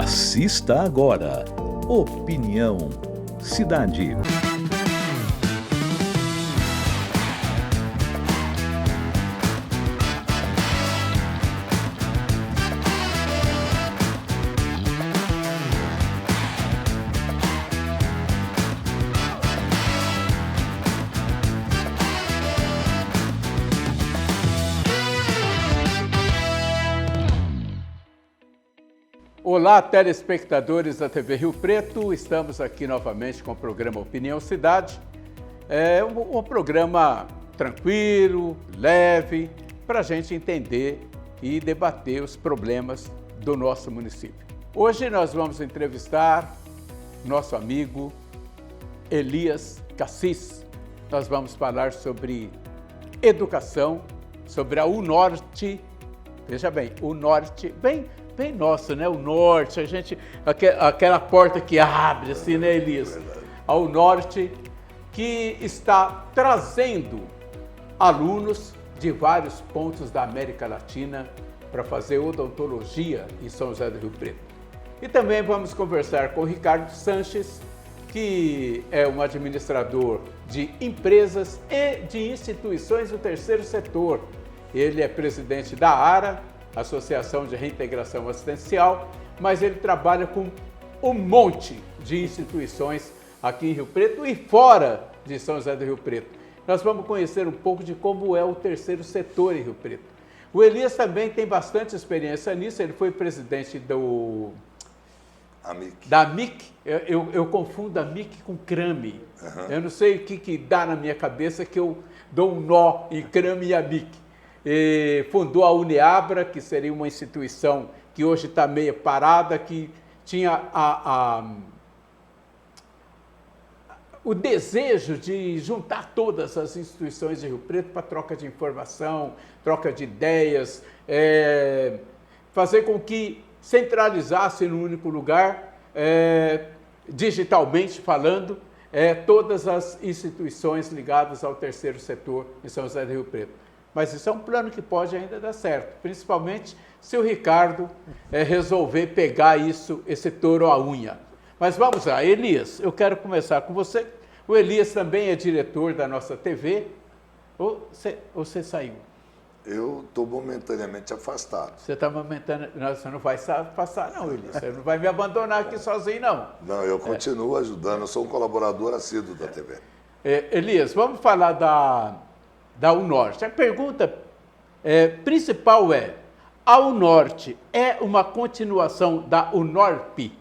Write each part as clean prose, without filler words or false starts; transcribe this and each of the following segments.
Assista agora. Opinião Cidade. Olá, telespectadores da TV Rio Preto, estamos aqui novamente com o programa Opinião Cidade. É um programa tranquilo, leve, para a gente entender e debater os problemas do nosso município. Hoje nós vamos entrevistar nosso amigo Elias Cassis. Nós vamos falar sobre educação, sobre a UNORTE. Veja bem, o Norte, bem nosso, né? O Norte, a gente, aquela porta que abre assim, né, Elias? Ao Norte, que está trazendo alunos de vários pontos da América Latina para fazer odontologia em São José do Rio Preto. E também vamos conversar com o Ricardo Sanches, que é um administrador de empresas e de instituições do terceiro setor. Ele é presidente da ARA, Associação de Reintegração Assistencial, mas ele trabalha com um monte de instituições aqui em Rio Preto e fora de São José do Rio Preto. Nós vamos conhecer um pouco de como é o terceiro setor em Rio Preto. O Elias também tem bastante experiência nisso, ele foi presidente da AMIC. Eu confundo AMIC com CRAME. Uhum. Eu não sei o que dá na minha cabeça que eu dou um nó em CRAME e AMIC. Fundou a Uniabra, que seria uma instituição que hoje está meio parada, que tinha o desejo de juntar todas as instituições de Rio Preto para troca de informação, troca de ideias, fazer com que centralizasse num único lugar, digitalmente falando, todas as instituições ligadas ao terceiro setor em São José do Rio Preto. Mas isso é um plano que pode ainda dar certo, principalmente se o Ricardo resolver pegar esse touro à unha. Mas vamos lá, Elias, eu quero começar com você. O Elias também é diretor da nossa TV. Ou você saiu? Eu estou momentaneamente afastado. Você está você não vai se afastar não, Elias. Você não vai me abandonar aqui sozinho, não. Não, eu continuo ajudando, eu sou um colaborador assíduo da TV. Elias, vamos falar da UNORTE. A pergunta principal a UNORTE é uma continuação da UNORP?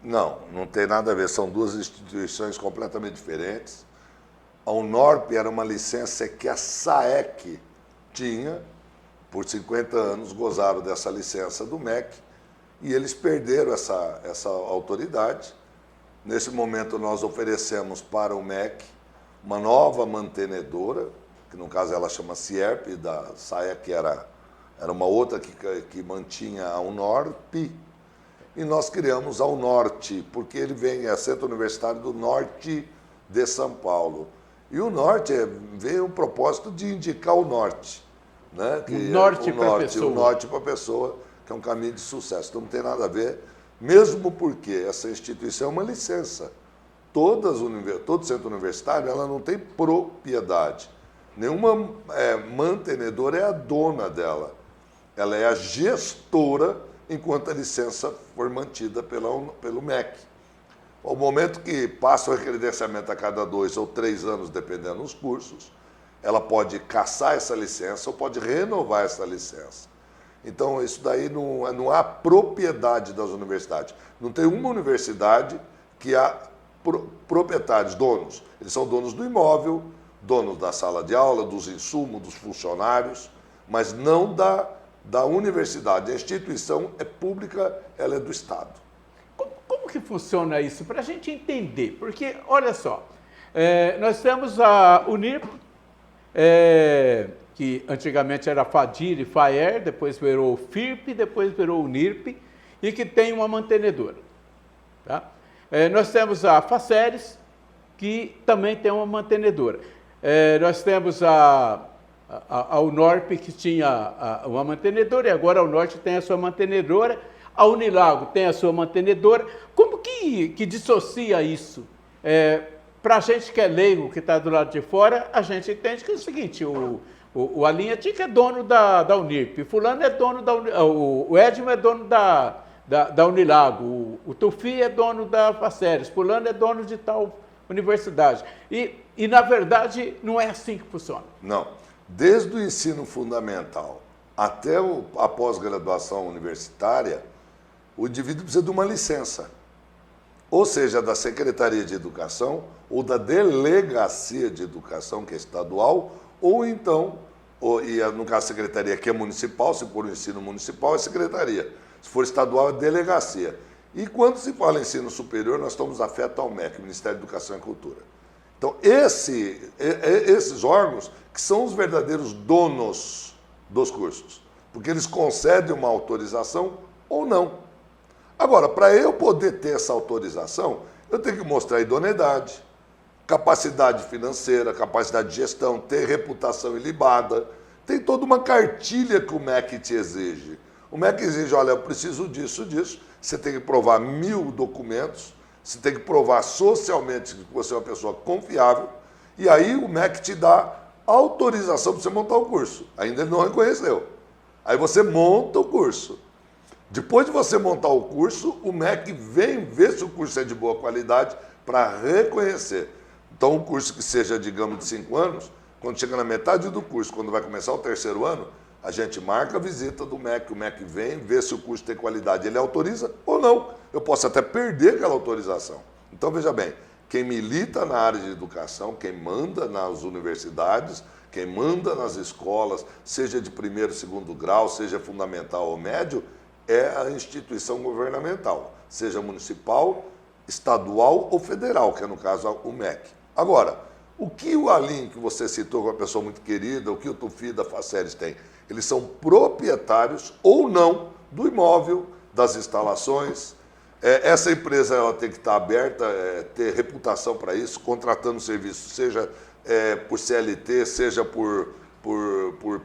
Não tem nada a ver, são duas instituições completamente diferentes. A UNORP era uma licença que a SAEC tinha, por 50 anos gozaram dessa licença do MEC, e eles perderam essa autoridade. Nesse momento nós oferecemos para o MEC uma nova mantenedora, que no caso ela chama CIERP, da SAEC era uma outra que mantinha a UNORP, e nós criamos a UNORTE, porque ele é Centro Universitário do Norte de São Paulo. E o Norte veio o propósito de indicar o Norte. Né? O Norte para a pessoa. O Norte para a pessoa, que é um caminho de sucesso. Então não tem nada a ver, mesmo porque essa instituição é uma licença. Todo centro universitário ela não tem propriedade. Nenhuma mantenedora é a dona dela. Ela é a gestora enquanto a licença for mantida pelo MEC. Ao momento que passa o recredenciamento a cada 2 ou 3 anos, dependendo dos cursos, ela pode cassar essa licença ou pode renovar essa licença. Então, isso daí não há propriedade das universidades. Não tem uma universidade que há proprietários, donos. Eles são donos do imóvel, donos da sala de aula, dos insumos, dos funcionários, mas não da universidade. A instituição é pública, ela é do Estado. Como que funciona isso? Para a gente entender, porque, olha só, nós temos a UNIRP, que antigamente era FADIR e FAER, depois virou FIRP, depois virou UNIRP, e que tem uma mantenedora. Tá? Nós temos a FACERES, que também tem uma mantenedora. Nós temos a UNORP, que tinha uma mantenedora, e agora a UNORTE tem a sua mantenedora. A Unilago tem a sua mantenedora. Como que dissocia isso? Para a gente que é leigo, que está do lado de fora, a gente entende que é o seguinte, o Alinhatic é dono da Unirp, fulano é dono o Edmo é dono da Unilago, o Tufi é dono da Faceres, fulano é dono de tal universidade. E, na verdade, não é assim que funciona. Não. Desde o ensino fundamental até a pós-graduação universitária, o indivíduo precisa de uma licença. Ou seja, da Secretaria de Educação ou da Delegacia de Educação, que é estadual, ou então, no caso a Secretaria que é municipal, se for o ensino municipal, é Secretaria. Se for estadual, é Delegacia. E quando se fala em ensino superior, nós estamos afetos ao MEC, Ministério da Educação e Cultura. Então, esses órgãos que são os verdadeiros donos dos cursos, porque eles concedem uma autorização ou não. Agora, para eu poder ter essa autorização, eu tenho que mostrar idoneidade, capacidade financeira, capacidade de gestão, ter reputação ilibada. Tem toda uma cartilha que o MEC te exige. O MEC exige, olha, eu preciso disso. Você tem que provar 1000 documentos, você tem que provar socialmente que você é uma pessoa confiável, e aí o MEC te dá autorização para você montar o curso. Ainda ele não reconheceu. Aí você monta o curso. Depois de você montar o curso, o MEC vem ver se o curso é de boa qualidade para reconhecer. Então, um curso que seja, digamos, de 5 anos, quando chega na metade do curso, quando vai começar o 3º ano, a gente marca a visita do MEC, o MEC vem ver se o curso tem qualidade, ele autoriza ou não. Eu posso até perder aquela autorização. Então, veja bem, quem milita na área de educação, quem manda nas universidades, quem manda nas escolas, seja de 1º, 2º grau, seja fundamental ou médio, é a instituição governamental, seja municipal, estadual ou federal, que é no caso o MEC. Agora, o que o Alim, que você citou, que é uma pessoa muito querida, o que o Tufi da Faceres tem? Eles são proprietários ou não do imóvel, das instalações. Essa empresa ela tem que estar aberta, ter reputação para isso, contratando serviço, seja por CLT, seja por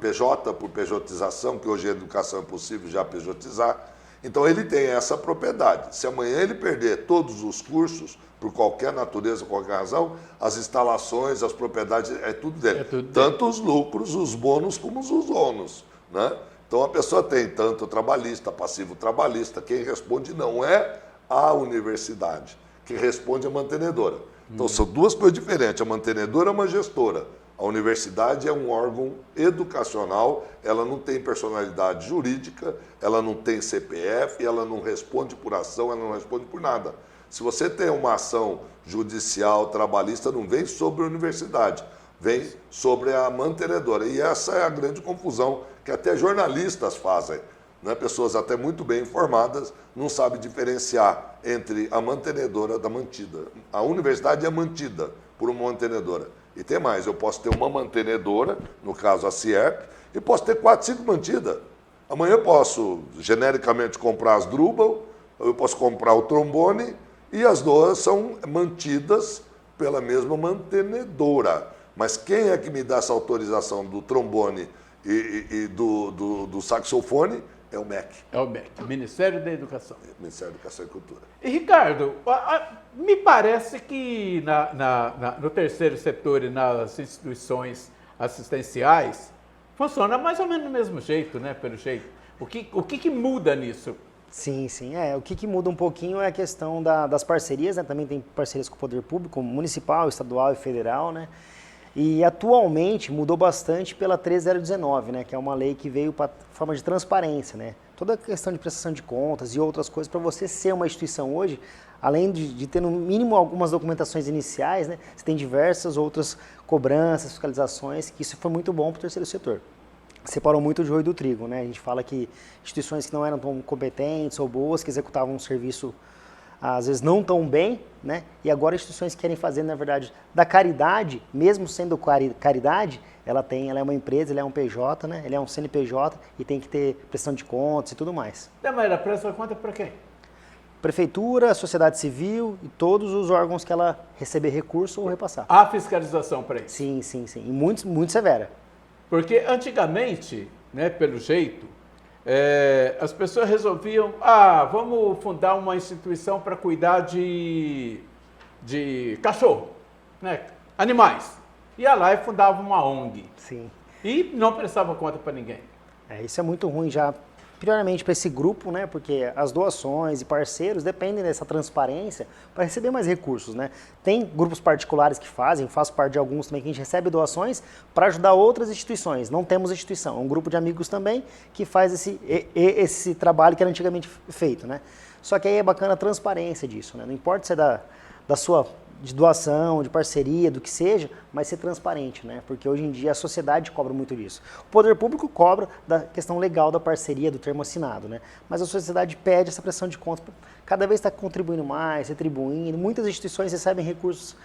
PJ, por pejotização, que hoje a educação é possível já pejotizar. Então ele tem essa propriedade. Se amanhã ele perder todos os cursos, por qualquer natureza, por qualquer razão, as instalações, as propriedades, é tudo dele. Tanto os lucros, os bônus, como os ônus, né? Então a pessoa tem tanto trabalhista, passivo trabalhista, quem responde não é a universidade, quem responde é a mantenedora. Então são duas coisas diferentes, a mantenedora é uma gestora. A universidade é um órgão educacional, ela não tem personalidade jurídica, ela não tem CPF, ela não responde por ação, ela não responde por nada. Se você tem uma ação judicial, trabalhista, não vem sobre a universidade, vem sobre a mantenedora. E essa é a grande confusão que até jornalistas fazem, né? Pessoas até muito bem informadas não sabem diferenciar entre a mantenedora da mantida. A universidade é mantida por uma mantenedora. E tem mais, eu posso ter uma mantenedora, no caso a CIEP, e posso ter 4, 5 mantidas. Amanhã eu posso, genericamente, comprar as Drupal, eu posso comprar o trombone, e as duas são mantidas pela mesma mantenedora. Mas quem é que me dá essa autorização do trombone e do saxofone? É o MEC. É o MEC, Ministério da Educação. Ministério da Educação e Cultura. E, Ricardo, me parece que no terceiro setor e nas instituições assistenciais funciona mais ou menos do mesmo jeito, né? Pelo jeito. O que muda nisso? Sim. O que muda um pouquinho é a questão das parcerias, né? Também tem parcerias com o poder público, municipal, estadual e federal, né? E atualmente mudou bastante pela 13019, né? Que é uma lei que veio para forma de transparência, né? Toda a questão de prestação de contas e outras coisas, para você ser uma instituição hoje, além de ter no mínimo algumas documentações iniciais, né? Você tem diversas outras cobranças, fiscalizações, que isso foi muito bom para o terceiro setor. Separou muito o joio do trigo, né? A gente fala que instituições que não eram tão competentes ou boas, que executavam um serviço às vezes não tão bem, né? E agora instituições querem fazer, na verdade, da caridade, mesmo sendo caridade, ela é uma empresa, ela é um PJ, né? Ela é um CNPJ e tem que ter prestação de contas e tudo mais. Mas ela presta conta para quem? Prefeitura, sociedade civil e todos os órgãos que ela receber recurso ou repassar. Há fiscalização para isso? Sim. E muito severa. Porque antigamente, né, pelo jeito, as pessoas resolviam, vamos fundar uma instituição para cuidar de cachorro, né? Animais. Ia lá e fundava uma ONG. Sim. E não prestava conta para ninguém. Isso é muito ruim já, primeiramente para esse grupo, né? Porque as doações e parceiros dependem dessa transparência para receber mais recursos, né? Tem grupos particulares que fazem, faço parte de alguns também, que a gente recebe doações para ajudar outras instituições. Não temos instituição, é um grupo de amigos também que faz esse trabalho que era antigamente feito, né? Só que aí é bacana a transparência disso, né? Não importa se é da sua de doação, de parceria, do que seja, mas ser transparente, né? Porque hoje em dia a sociedade cobra muito disso. O poder público cobra da questão legal da parceria, do termo assinado, né? Mas a sociedade pede essa pressão de contas, cada vez está contribuindo mais, retribuindo, muitas instituições recebem recursos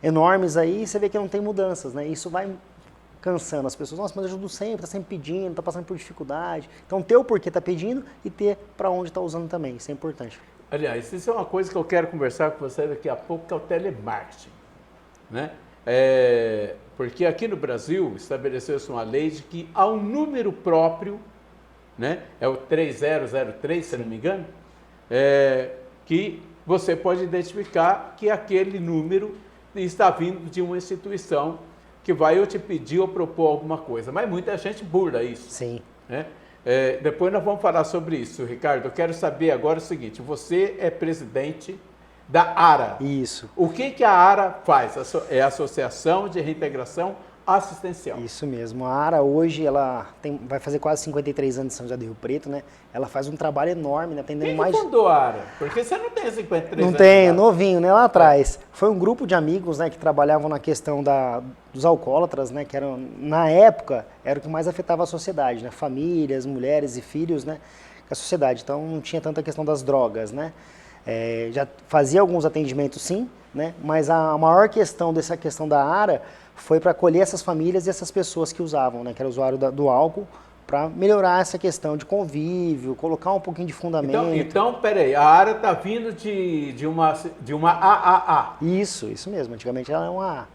enormes aí, e você vê que não tem mudanças, né? Isso vai cansando as pessoas. Nossa, mas eu ajudo sempre, está sempre pedindo, está passando por dificuldade. Então ter o porquê está pedindo e ter para onde está usando também, isso é importante. Aliás, isso é uma coisa que eu quero conversar com você daqui a pouco, que é o telemarketing, né? Porque aqui no Brasil estabeleceu-se uma lei de que há um número próprio, né? É o 3003, se não me engano, que você pode identificar que aquele número está vindo de uma instituição que vai ou te pedir ou propor alguma coisa. Mas muita gente burla isso. Sim. Né? Depois nós vamos falar sobre isso, Ricardo. Eu quero saber agora o seguinte, você é presidente da ARA. Isso. O que a ARA faz? É a Associação de Reintegração Assistencial. Isso mesmo. A ARA hoje, vai fazer quase 53 anos de São José do Rio Preto, né? Ela faz um trabalho enorme, né? Atendendo mais... Quem fundou a ARA? Porque você não tem 53 anos. Não tenho, novinho, né? Lá atrás. Foi um grupo de amigos, né? Que trabalhavam na questão dos alcoólatras, né? Que eram, na época, era o que mais afetava a sociedade, né? Famílias, mulheres e filhos, né? A sociedade. Então, não tinha tanta questão das drogas, né? Já fazia alguns atendimentos, sim, né? Mas a maior questão dessa questão da ARA foi para acolher essas famílias e essas pessoas que usavam, né? Que era usuário do álcool, para melhorar essa questão de convívio, colocar um pouquinho de fundamento. Então peraí, a ARA está vindo de uma AAA. Isso mesmo. Antigamente ela era uma AA.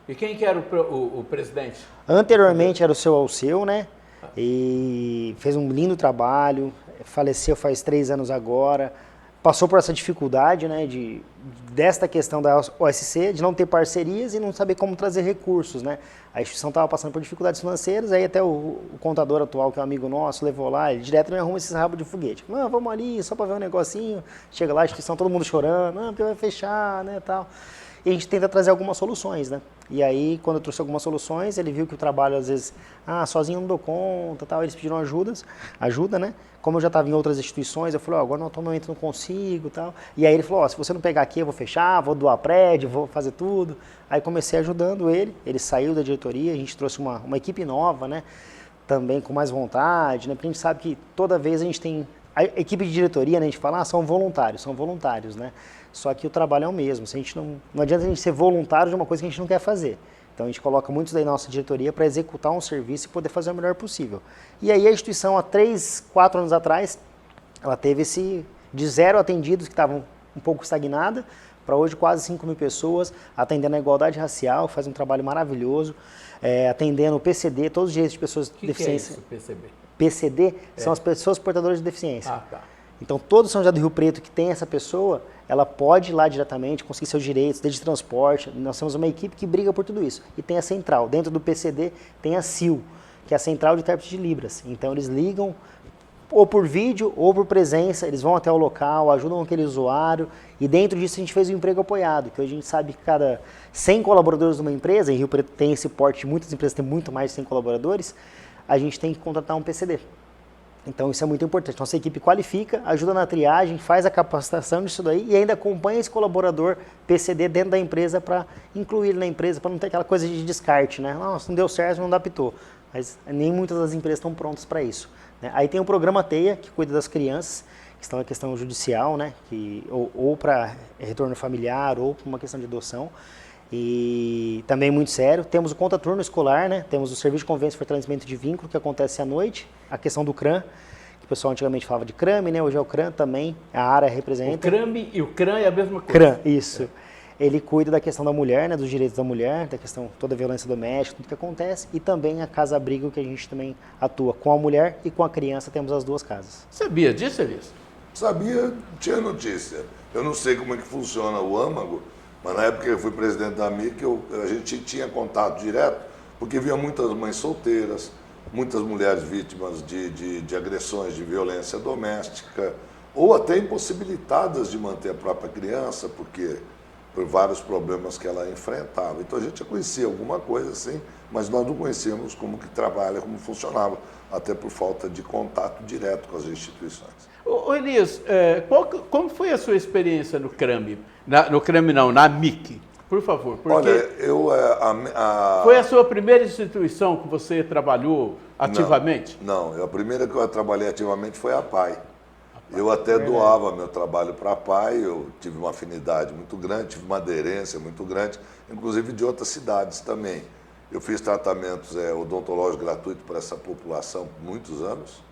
E quem que era o presidente? Anteriormente era o seu Alceu, né? E fez um lindo trabalho, faleceu faz 3 anos agora, passou por essa dificuldade, né, desta questão da OSC, de não ter parcerias e não saber como trazer recursos, né? A instituição estava passando por dificuldades financeiras, aí até o contador atual, que é um amigo nosso, levou lá, ele direto me arruma esses rabos de foguete. Não, vamos ali só para ver um negocinho, chega lá, a instituição, todo mundo chorando, não, porque vai fechar, né, tal. E a gente tenta trazer algumas soluções, né? E aí, quando eu trouxe algumas soluções, ele viu que o trabalho, às vezes, sozinho não dou conta, tal, eles pediram ajuda, né? Como eu já estava em outras instituições, eu falei, agora no momento não consigo, tal. E aí ele falou, se você não pegar aqui, eu vou fechar, vou doar prédio, vou fazer tudo. Aí comecei ajudando ele saiu da diretoria, a gente trouxe uma equipe nova, né? Também com mais vontade, né? Porque a gente sabe que toda vez a gente tem... A equipe de diretoria, né, a gente fala, são voluntários, né? Só que o trabalho é o mesmo. Se a gente não adianta a gente ser voluntário de uma coisa que a gente não quer fazer. Então a gente coloca muitos da nossa diretoria para executar um serviço e poder fazer o melhor possível. E aí a instituição, há 3, 4 anos atrás, ela teve de 0 atendidos que estavam um pouco estagnada, para hoje quase 5 mil pessoas, atendendo a igualdade racial, faz um trabalho maravilhoso, atendendo o PCD, todos os direitos de pessoas com deficiência. O que é isso, PCD? PCD são as pessoas portadoras de deficiência. Tá. Então, todo São José do Rio Preto que tem essa pessoa, ela pode ir lá diretamente, conseguir seus direitos, desde transporte. Nós temos uma equipe que briga por tudo isso. E tem a central. Dentro do PCD tem a CIL, que é a Central de Intérprete de Libras. Então, eles ligam ou por vídeo ou por presença, eles vão até o local, ajudam aquele usuário. E dentro disso a gente fez o emprego apoiado, que hoje a gente sabe que cada 100 colaboradores de uma empresa, em Rio Preto tem esse porte, muitas empresas têm muito mais de 100 colaboradores, a gente tem que contratar um PCD. Então isso é muito importante. Nossa equipe qualifica, ajuda na triagem, faz a capacitação disso daí e ainda acompanha esse colaborador PCD dentro da empresa para incluir ele na empresa, para não ter aquela coisa de descarte, né? Nossa, não deu certo, não adaptou. Mas nem muitas das empresas estão prontas para isso, né? Aí tem o programa TEIA, que cuida das crianças, que estão na questão judicial, né? Ou para retorno familiar ou para uma questão de adoção. E também muito sério, temos o contraturno escolar, né? Temos o serviço de convênio e fortalecimento de vínculo, que acontece à noite, a questão do CRAM, que o pessoal antigamente falava de CRAME, né? Hoje é o CRAM também, a área representa. O CRAME e o CRAM é a mesma coisa. CRAM, isso. ele cuida da questão da mulher, né, dos direitos da mulher, da questão toda a violência doméstica, tudo que acontece, e também a Casa Abrigo, que a gente também atua com a mulher e com a criança, temos as duas casas. Sabia disso, Elias? Sabia, tinha notícia. Eu não sei como é que funciona o âmago, mas na época que eu fui presidente da AMIC, a gente tinha contato direto, porque via muitas mães solteiras, muitas mulheres vítimas de agressões, de violência doméstica, ou até impossibilitadas de manter a própria criança, porque por vários problemas que ela enfrentava. Então a gente já conhecia alguma coisa assim, mas nós não conhecíamos como que trabalha, como funcionava, até por falta de contato direto com as instituições. Ô Elias, como foi a sua experiência no CRAMI? No CRAMI não, na AMIC, por favor. Porque Olha, foi a sua primeira instituição que você trabalhou ativamente? Não, a primeira que eu trabalhei ativamente foi a PAI. Eu até doava meu trabalho para a PAI, eu tive uma afinidade muito grande, tive uma aderência muito grande, inclusive de outras cidades também. Eu fiz tratamentos odontológicos gratuitos para essa população por muitos anos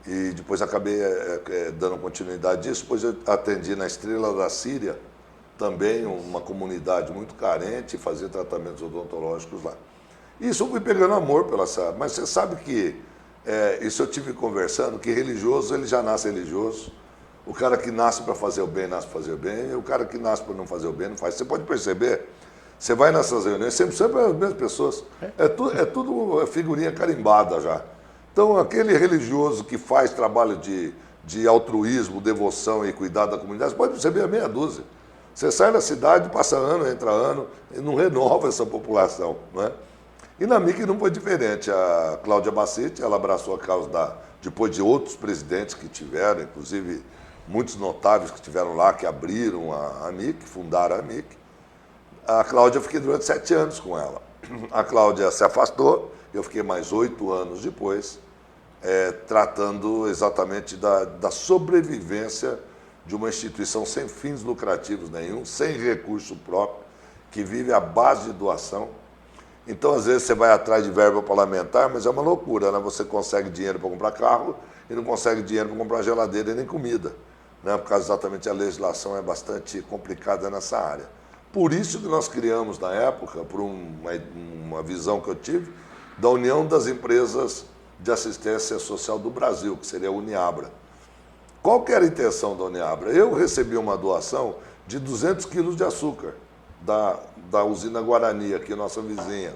e depois acabei dando continuidade disso. Depois eu atendi na Estrela da Síria, também uma comunidade muito carente, e fazia tratamentos odontológicos lá. Isso eu fui pegando amor pela cidade, mas você sabe que isso eu tive conversando, que religioso, ele já nasce religioso. O cara que nasce para fazer o bem, nasce para fazer o bem, e o cara que nasce para não fazer o bem, não faz. Você pode perceber, você vai nessas reuniões, sempre as mesmas pessoas. É tudo figurinha carimbada já. Então, aquele religioso que faz trabalho de altruísmo, devoção e cuidado da comunidade, você pode perceber a meia dúzia. Você sai da cidade, passa ano, entra ano, e não renova essa população, não é? E na MIC não foi diferente. A Cláudia Bacetti, ela abraçou a causa depois de outros presidentes que tiveram, inclusive muitos notáveis que estiveram lá, que abriram a MIC, fundaram a MIC. A Cláudia, eu fiquei durante 7 anos com ela. A Cláudia se afastou, eu fiquei mais 8 anos depois, tratando exatamente da sobrevivência de uma instituição sem fins lucrativos nenhum, sem recurso próprio, que vive à base de doação. Então, às vezes, você vai atrás de verba parlamentar, mas é uma loucura, né? Você consegue dinheiro para comprar carro e não consegue dinheiro para comprar geladeira e nem comida, né? Por causa exatamente a legislação é bastante complicada nessa área. Por isso que nós criamos, na época, por uma visão que eu tive, da União das Empresas de Assistência Social do Brasil, que seria a Uniabra. Qual que era a intenção da Uniabra? Eu recebi uma doação de 200 quilos de açúcar da usina Guarani, aqui, nossa vizinha.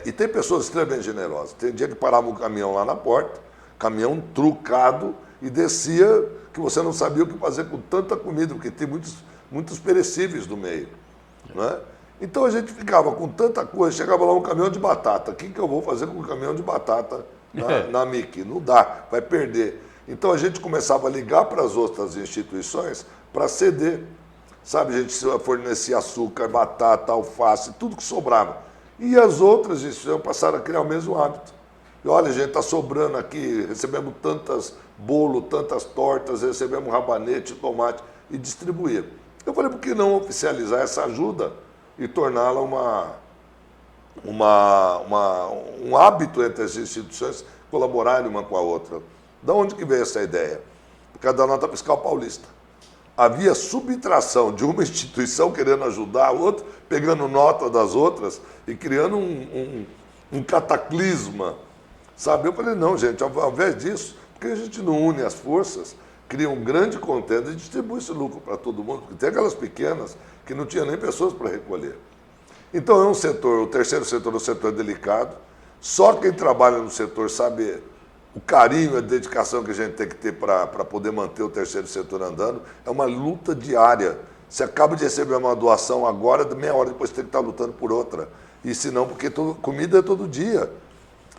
E tem pessoas extremamente generosas. Tem dia que parava um caminhão lá na porta, caminhão trucado, e descia que você não sabia o que fazer com tanta comida, porque tem muitos perecíveis no meio. Né? Então a gente ficava com tanta coisa, chegava lá um caminhão de batata. O que eu vou fazer com um caminhão de batata na MIC? Não dá, vai perder. Então a gente começava a ligar para as outras instituições para ceder. Sabe, a gente fornecia açúcar, batata, alface, tudo que sobrava. E as outras instituições passaram a criar o mesmo hábito. E olha, gente, está sobrando aqui, recebemos tantas bolos, tantas tortas, recebemos rabanete, tomate, e distribuir. Eu falei, por que não oficializar essa ajuda e torná-la um hábito entre as instituições colaborarem uma com a outra? Da onde que veio essa ideia? Por causa da nota fiscal paulista. Havia subtração de uma instituição querendo ajudar a outra, pegando nota das outras e criando um cataclisma, sabe? Eu falei, não, gente, ao invés disso, por que a gente não une as forças, cria um grande contenda e distribui esse lucro para todo mundo? Porque tem aquelas pequenas que não tinham nem pessoas para recolher. Então é um setor, o terceiro setor é um setor delicado, só quem trabalha no setor sabe o carinho e a dedicação que a gente tem que ter para poder manter o terceiro setor andando. É uma luta diária. Você acaba de receber uma doação agora, meia hora depois você tem que estar lutando por outra. E se não, porque comida é todo dia.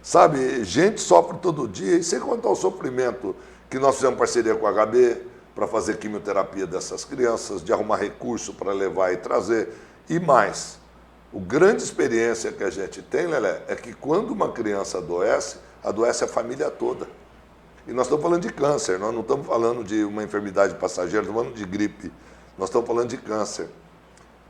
Sabe, gente sofre todo dia. E sem contar o sofrimento que nós fizemos parceria com a HB para fazer quimioterapia dessas crianças, de arrumar recurso para levar e trazer. E mais, a grande experiência que a gente tem, Lelé, é que quando uma criança adoece a família toda. E nós estamos falando de câncer, nós não estamos falando de uma enfermidade passageira, estamos falando de gripe, nós estamos falando de câncer.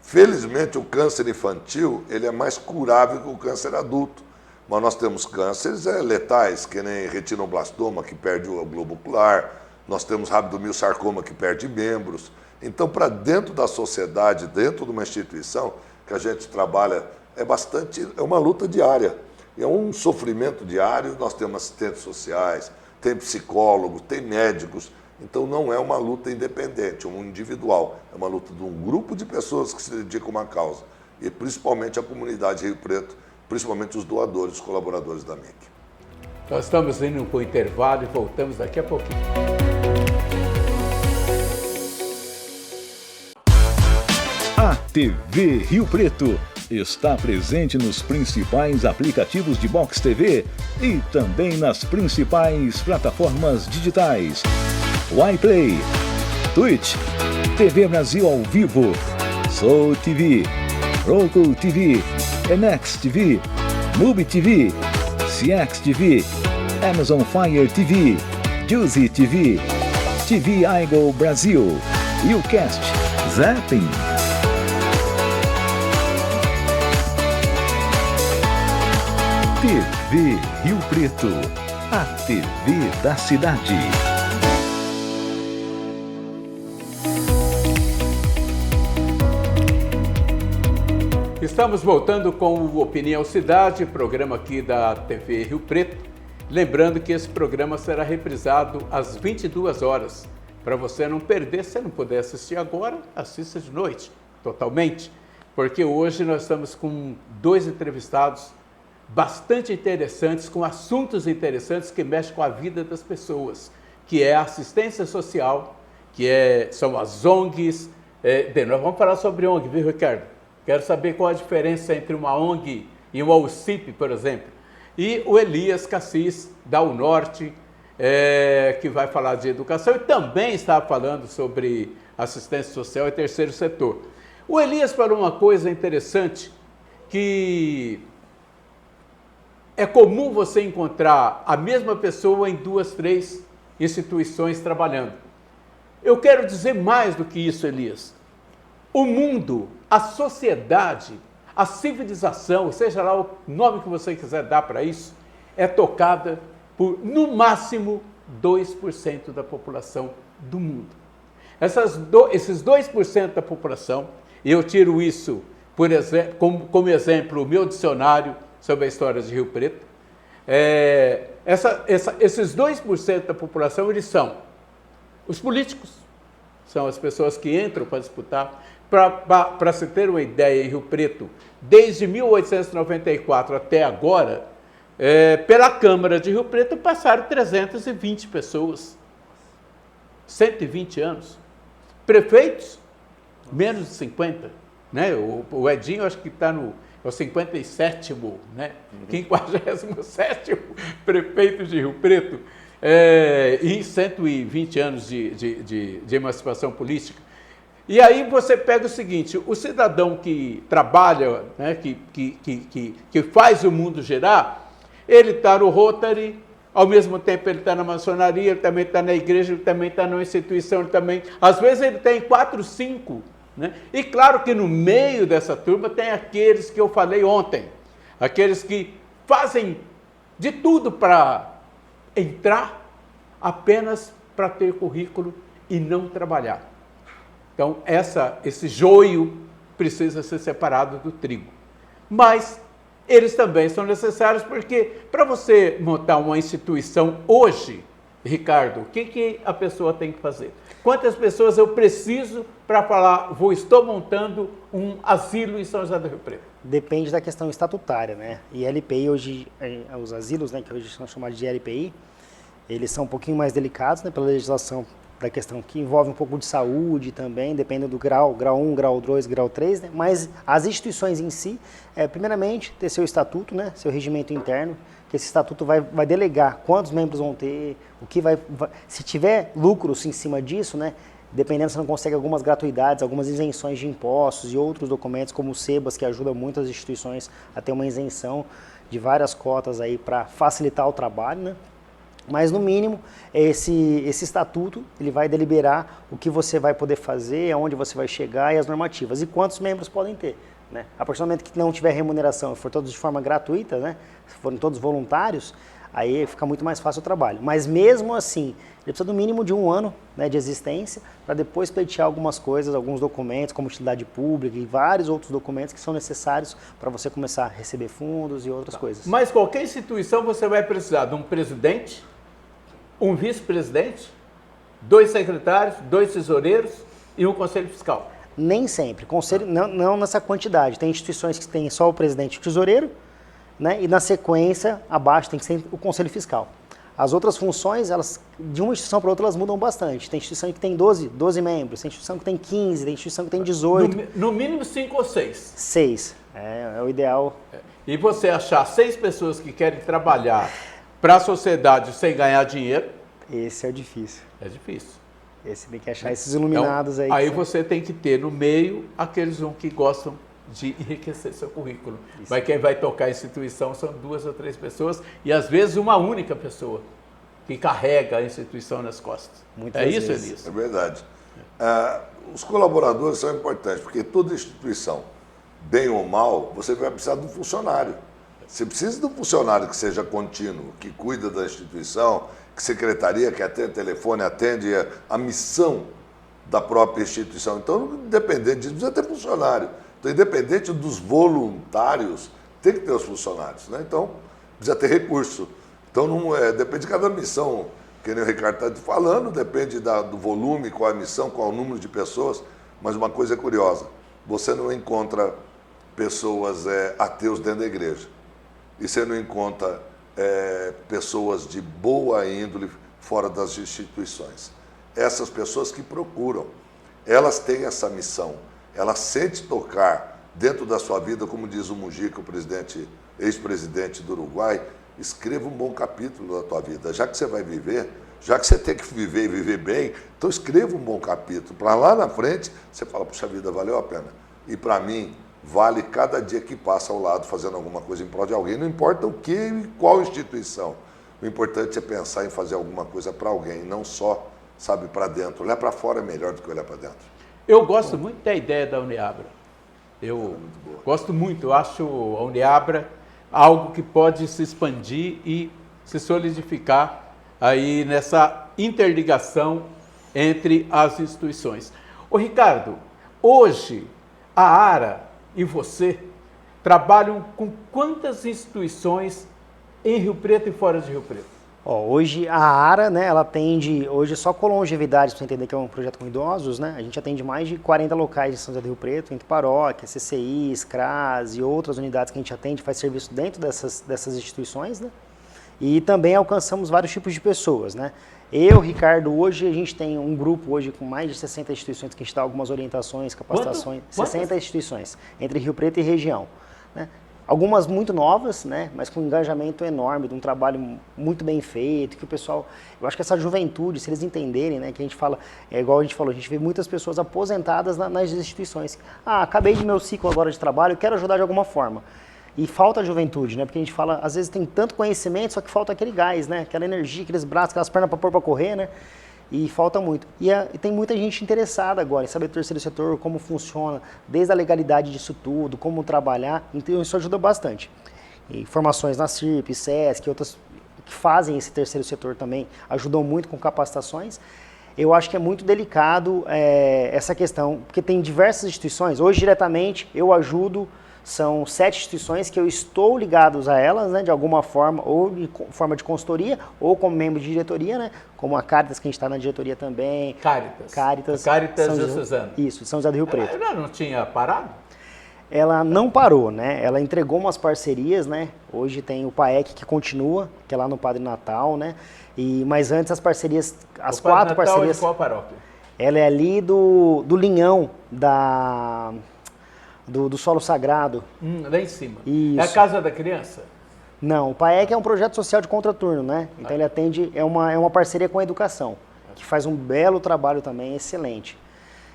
Felizmente, o câncer infantil ele é mais curável que o câncer adulto, mas nós temos cânceres letais, que nem retinoblastoma, que perde o globo ocular, nós temos rabdomiosarcoma que perde membros. Então, para dentro da sociedade, dentro de uma instituição que a gente trabalha, é uma luta diária, é um sofrimento diário. Nós temos assistentes sociais, tem psicólogos, tem médicos. Então, não é uma luta independente, um individual, é uma luta de um grupo de pessoas que se dedicam a uma causa, e principalmente a comunidade de Rio Preto, principalmente os doadores, os colaboradores da MIC. Nós estamos indo para o intervalo e voltamos daqui a pouquinho. A TV Rio Preto está presente nos principais aplicativos de Box TV e também nas principais plataformas digitais: iPlay, Twitch, TV Brasil ao vivo, Soul TV, Roku TV, NX TV, Mubi TV, CX TV, Amazon Fire TV, Juicy TV, TV Igo Brasil, Ucast, Zapping. TV Rio Preto, a TV da cidade. Estamos voltando com o Opinião Cidade, programa aqui da TV Rio Preto. Lembrando que esse programa será reprisado às 22 horas. Para você não perder, se não puder assistir agora, assista de noite, totalmente. Porque hoje nós estamos com 2 entrevistados bastante interessantes, com assuntos interessantes que mexem com a vida das pessoas, que é a assistência social, são as ONGs. Nós vamos falar sobre ONG, viu, Ricardo? Quero saber qual a diferença entre uma ONG e uma UCIP, por exemplo. E o Elias Cassis, da UNorte, que vai falar de educação e também está falando sobre assistência social e terceiro setor. O Elias falou uma coisa interessante, que é comum você encontrar a mesma pessoa em 2, 3 instituições trabalhando. Eu quero dizer mais do que isso, Elias. O mundo, a sociedade, a civilização, seja lá o nome que você quiser dar para isso, é tocada por, no máximo, 2% da população do mundo. Esses 2% da população, e eu tiro isso como exemplo, o meu dicionário sobre a história de Rio Preto, esses 2% da população, eles são os políticos, são as pessoas que entram para disputar. Para se ter uma ideia, em Rio Preto, desde 1894 até agora, pela Câmara de Rio Preto passaram 320 pessoas, 120 anos. Prefeitos, menos de 50, né? O Edinho acho que está no 57º, né? 57º prefeito de Rio Preto, e 120 anos de emancipação política. E aí você pega o seguinte, o cidadão que trabalha, né, que faz o mundo girar, ele está no Rotary, ao mesmo tempo ele está na maçonaria, ele também está na igreja, ele também está numa instituição, ele também, às vezes ele tem 4, 5, né? E claro que no meio dessa turma tem aqueles que eu falei ontem, aqueles que fazem de tudo para entrar apenas para ter currículo e não trabalhar. Então, esse joio precisa ser separado do trigo. Mas eles também são necessários porque, para você montar uma instituição hoje, Ricardo, o que a pessoa tem que fazer? Quantas pessoas eu preciso para falar, estou montando um asilo em São José do Rio Preto? Depende da questão estatutária, né? E LPI hoje, os asilos, né, que hoje são chamados de LPI, eles são um pouquinho mais delicados, né, pela legislação da questão que envolve um pouco de saúde também, dependendo do grau 1, grau 2, grau 3, né? Mas as instituições em si, primeiramente, ter seu estatuto, né? Seu regimento interno, que esse estatuto vai delegar quantos membros vão ter, o que se tiver lucros em cima disso, né? Dependendo, você não consegue algumas gratuidades, algumas isenções de impostos e outros documentos, como o SEBAS, que ajuda muitas instituições a ter uma isenção de várias cotas aí para facilitar o trabalho, né? Mas, no mínimo, esse estatuto ele vai deliberar o que você vai poder fazer, aonde você vai chegar e as normativas. E quantos membros podem ter, né? A partir do momento que não tiver remuneração e for todos de forma gratuita, né? Se forem todos voluntários, Aí fica muito mais fácil o trabalho. Mas mesmo assim, ele precisa do mínimo de 1 ano, né, de existência, para depois pleitear algumas coisas, alguns documentos, como utilidade pública e vários outros documentos que são necessários para você começar a receber fundos e outras coisas. Mas qualquer instituição você vai precisar de um presidente, um vice-presidente, 2 secretários, 2 tesoureiros e um conselho fiscal. Nem sempre. Conselho, não nessa quantidade. Tem instituições que têm só o presidente e o tesoureiro, né? E na sequência, abaixo tem que ser o conselho fiscal. As outras funções, elas, de uma instituição para outra, elas mudam bastante. Tem instituição que tem 12 membros, tem instituição que tem 15, tem instituição que tem 18. No mínimo 5 ou 6. 6. É o ideal. E você achar 6 pessoas que querem trabalhar para a sociedade sem ganhar dinheiro, Esse é o difícil. é difícil. Esse tem que achar esses iluminados aí. Aí você tem que ter no meio aqueles que gostam de enriquecer seu currículo. Isso. Mas quem vai tocar a instituição são 2 ou 3 pessoas e às vezes uma única pessoa que carrega a instituição nas costas. Muitas é isso, vezes. Elias? É verdade. Os colaboradores são importantes, porque toda instituição, bem ou mal, você vai precisar de um funcionário. Você precisa de um funcionário que seja contínuo, que cuida da instituição, que secretaria, que atende telefone, atende a missão da própria instituição. Então, independente disso, precisa ter funcionário. Então, independente dos voluntários, tem que ter os funcionários, né? Então, precisa ter recurso. Então, depende de cada missão, que nem o Ricardo está falando, depende do volume, qual é a missão, qual é o número de pessoas. Mas uma coisa é curiosa, você não encontra pessoas ateus dentro da igreja. E você não encontra pessoas de boa índole fora das instituições. Essas pessoas que procuram, elas têm essa missão, elas sentem tocar dentro da sua vida, como diz o Mujica, o ex-presidente do Uruguai, escreva um bom capítulo da tua vida. Já que você vai viver, já que você tem que viver e viver bem, então escreva um bom capítulo. Para lá na frente, você fala, puxa vida, valeu a pena. E para mim, vale cada dia que passa ao lado fazendo alguma coisa em prol de alguém, não importa o que e qual instituição. O importante é pensar em fazer alguma coisa para alguém, não só, sabe, para dentro. Olhar para fora é melhor do que olhar para dentro. Eu gosto muito da ideia da Uniabra. Eu gosto muito, eu acho a Uniabra algo que pode se expandir e se solidificar aí nessa interligação entre as instituições. Ô Ricardo, hoje a ARA e você trabalham com quantas instituições em Rio Preto e fora de Rio Preto? Hoje a ARA, né, ela atende, hoje só com longevidade, para você entender que é um projeto com idosos, né, a gente atende mais de 40 locais de São José do Rio Preto, entre paróquias, CCIs, CRAS e outras unidades que a gente atende, faz serviço dentro dessas instituições, né, e também alcançamos vários tipos de pessoas, né. Eu, Ricardo, hoje a gente tem um grupo hoje com mais de 60 instituições que a gente dá algumas orientações, capacitações, 60 instituições, entre Rio Preto e região, né. Algumas muito novas, né, mas com um engajamento enorme, de um trabalho muito bem feito, que o pessoal, eu acho que essa juventude, se eles entenderem, né, que a gente fala, igual a gente falou, a gente vê muitas pessoas aposentadas nas instituições. Acabei de meu ciclo agora de trabalho, quero ajudar de alguma forma. E falta a juventude, né, porque a gente fala, às vezes tem tanto conhecimento, só que falta aquele gás, né, aquela energia, aqueles braços, aquelas pernas para pôr para correr, né. E falta muito. E tem muita gente interessada agora em saber do terceiro setor, como funciona, desde a legalidade disso tudo, como trabalhar. Então isso ajuda bastante. E formações na CIRP, SESC, outras que fazem esse terceiro setor também ajudam muito com capacitações. Eu acho que é muito delicado essa questão, porque tem diversas instituições. Hoje, diretamente, eu ajudo. São 7 instituições que eu estou ligado a elas, né, de alguma forma, ou de forma de consultoria, ou como membro de diretoria, né, como a Caritas, que a gente está na diretoria também. Caritas Diocesana. Isso, de São José do Rio Preto. Ela não tinha parado? Ela não parou, né, ela entregou umas parcerias, né, hoje tem o PAEC que continua, que é lá no Padre Natal, né, mas antes as parcerias, as 4 parcerias... É de qual paróquia? Ela é ali do Linhão, do solo sagrado. Lá em cima. Isso. É a Casa da Criança? Não, o PAEC é um projeto social de contraturno, né? Então ele atende, é uma parceria com a educação, que faz um belo trabalho também, excelente.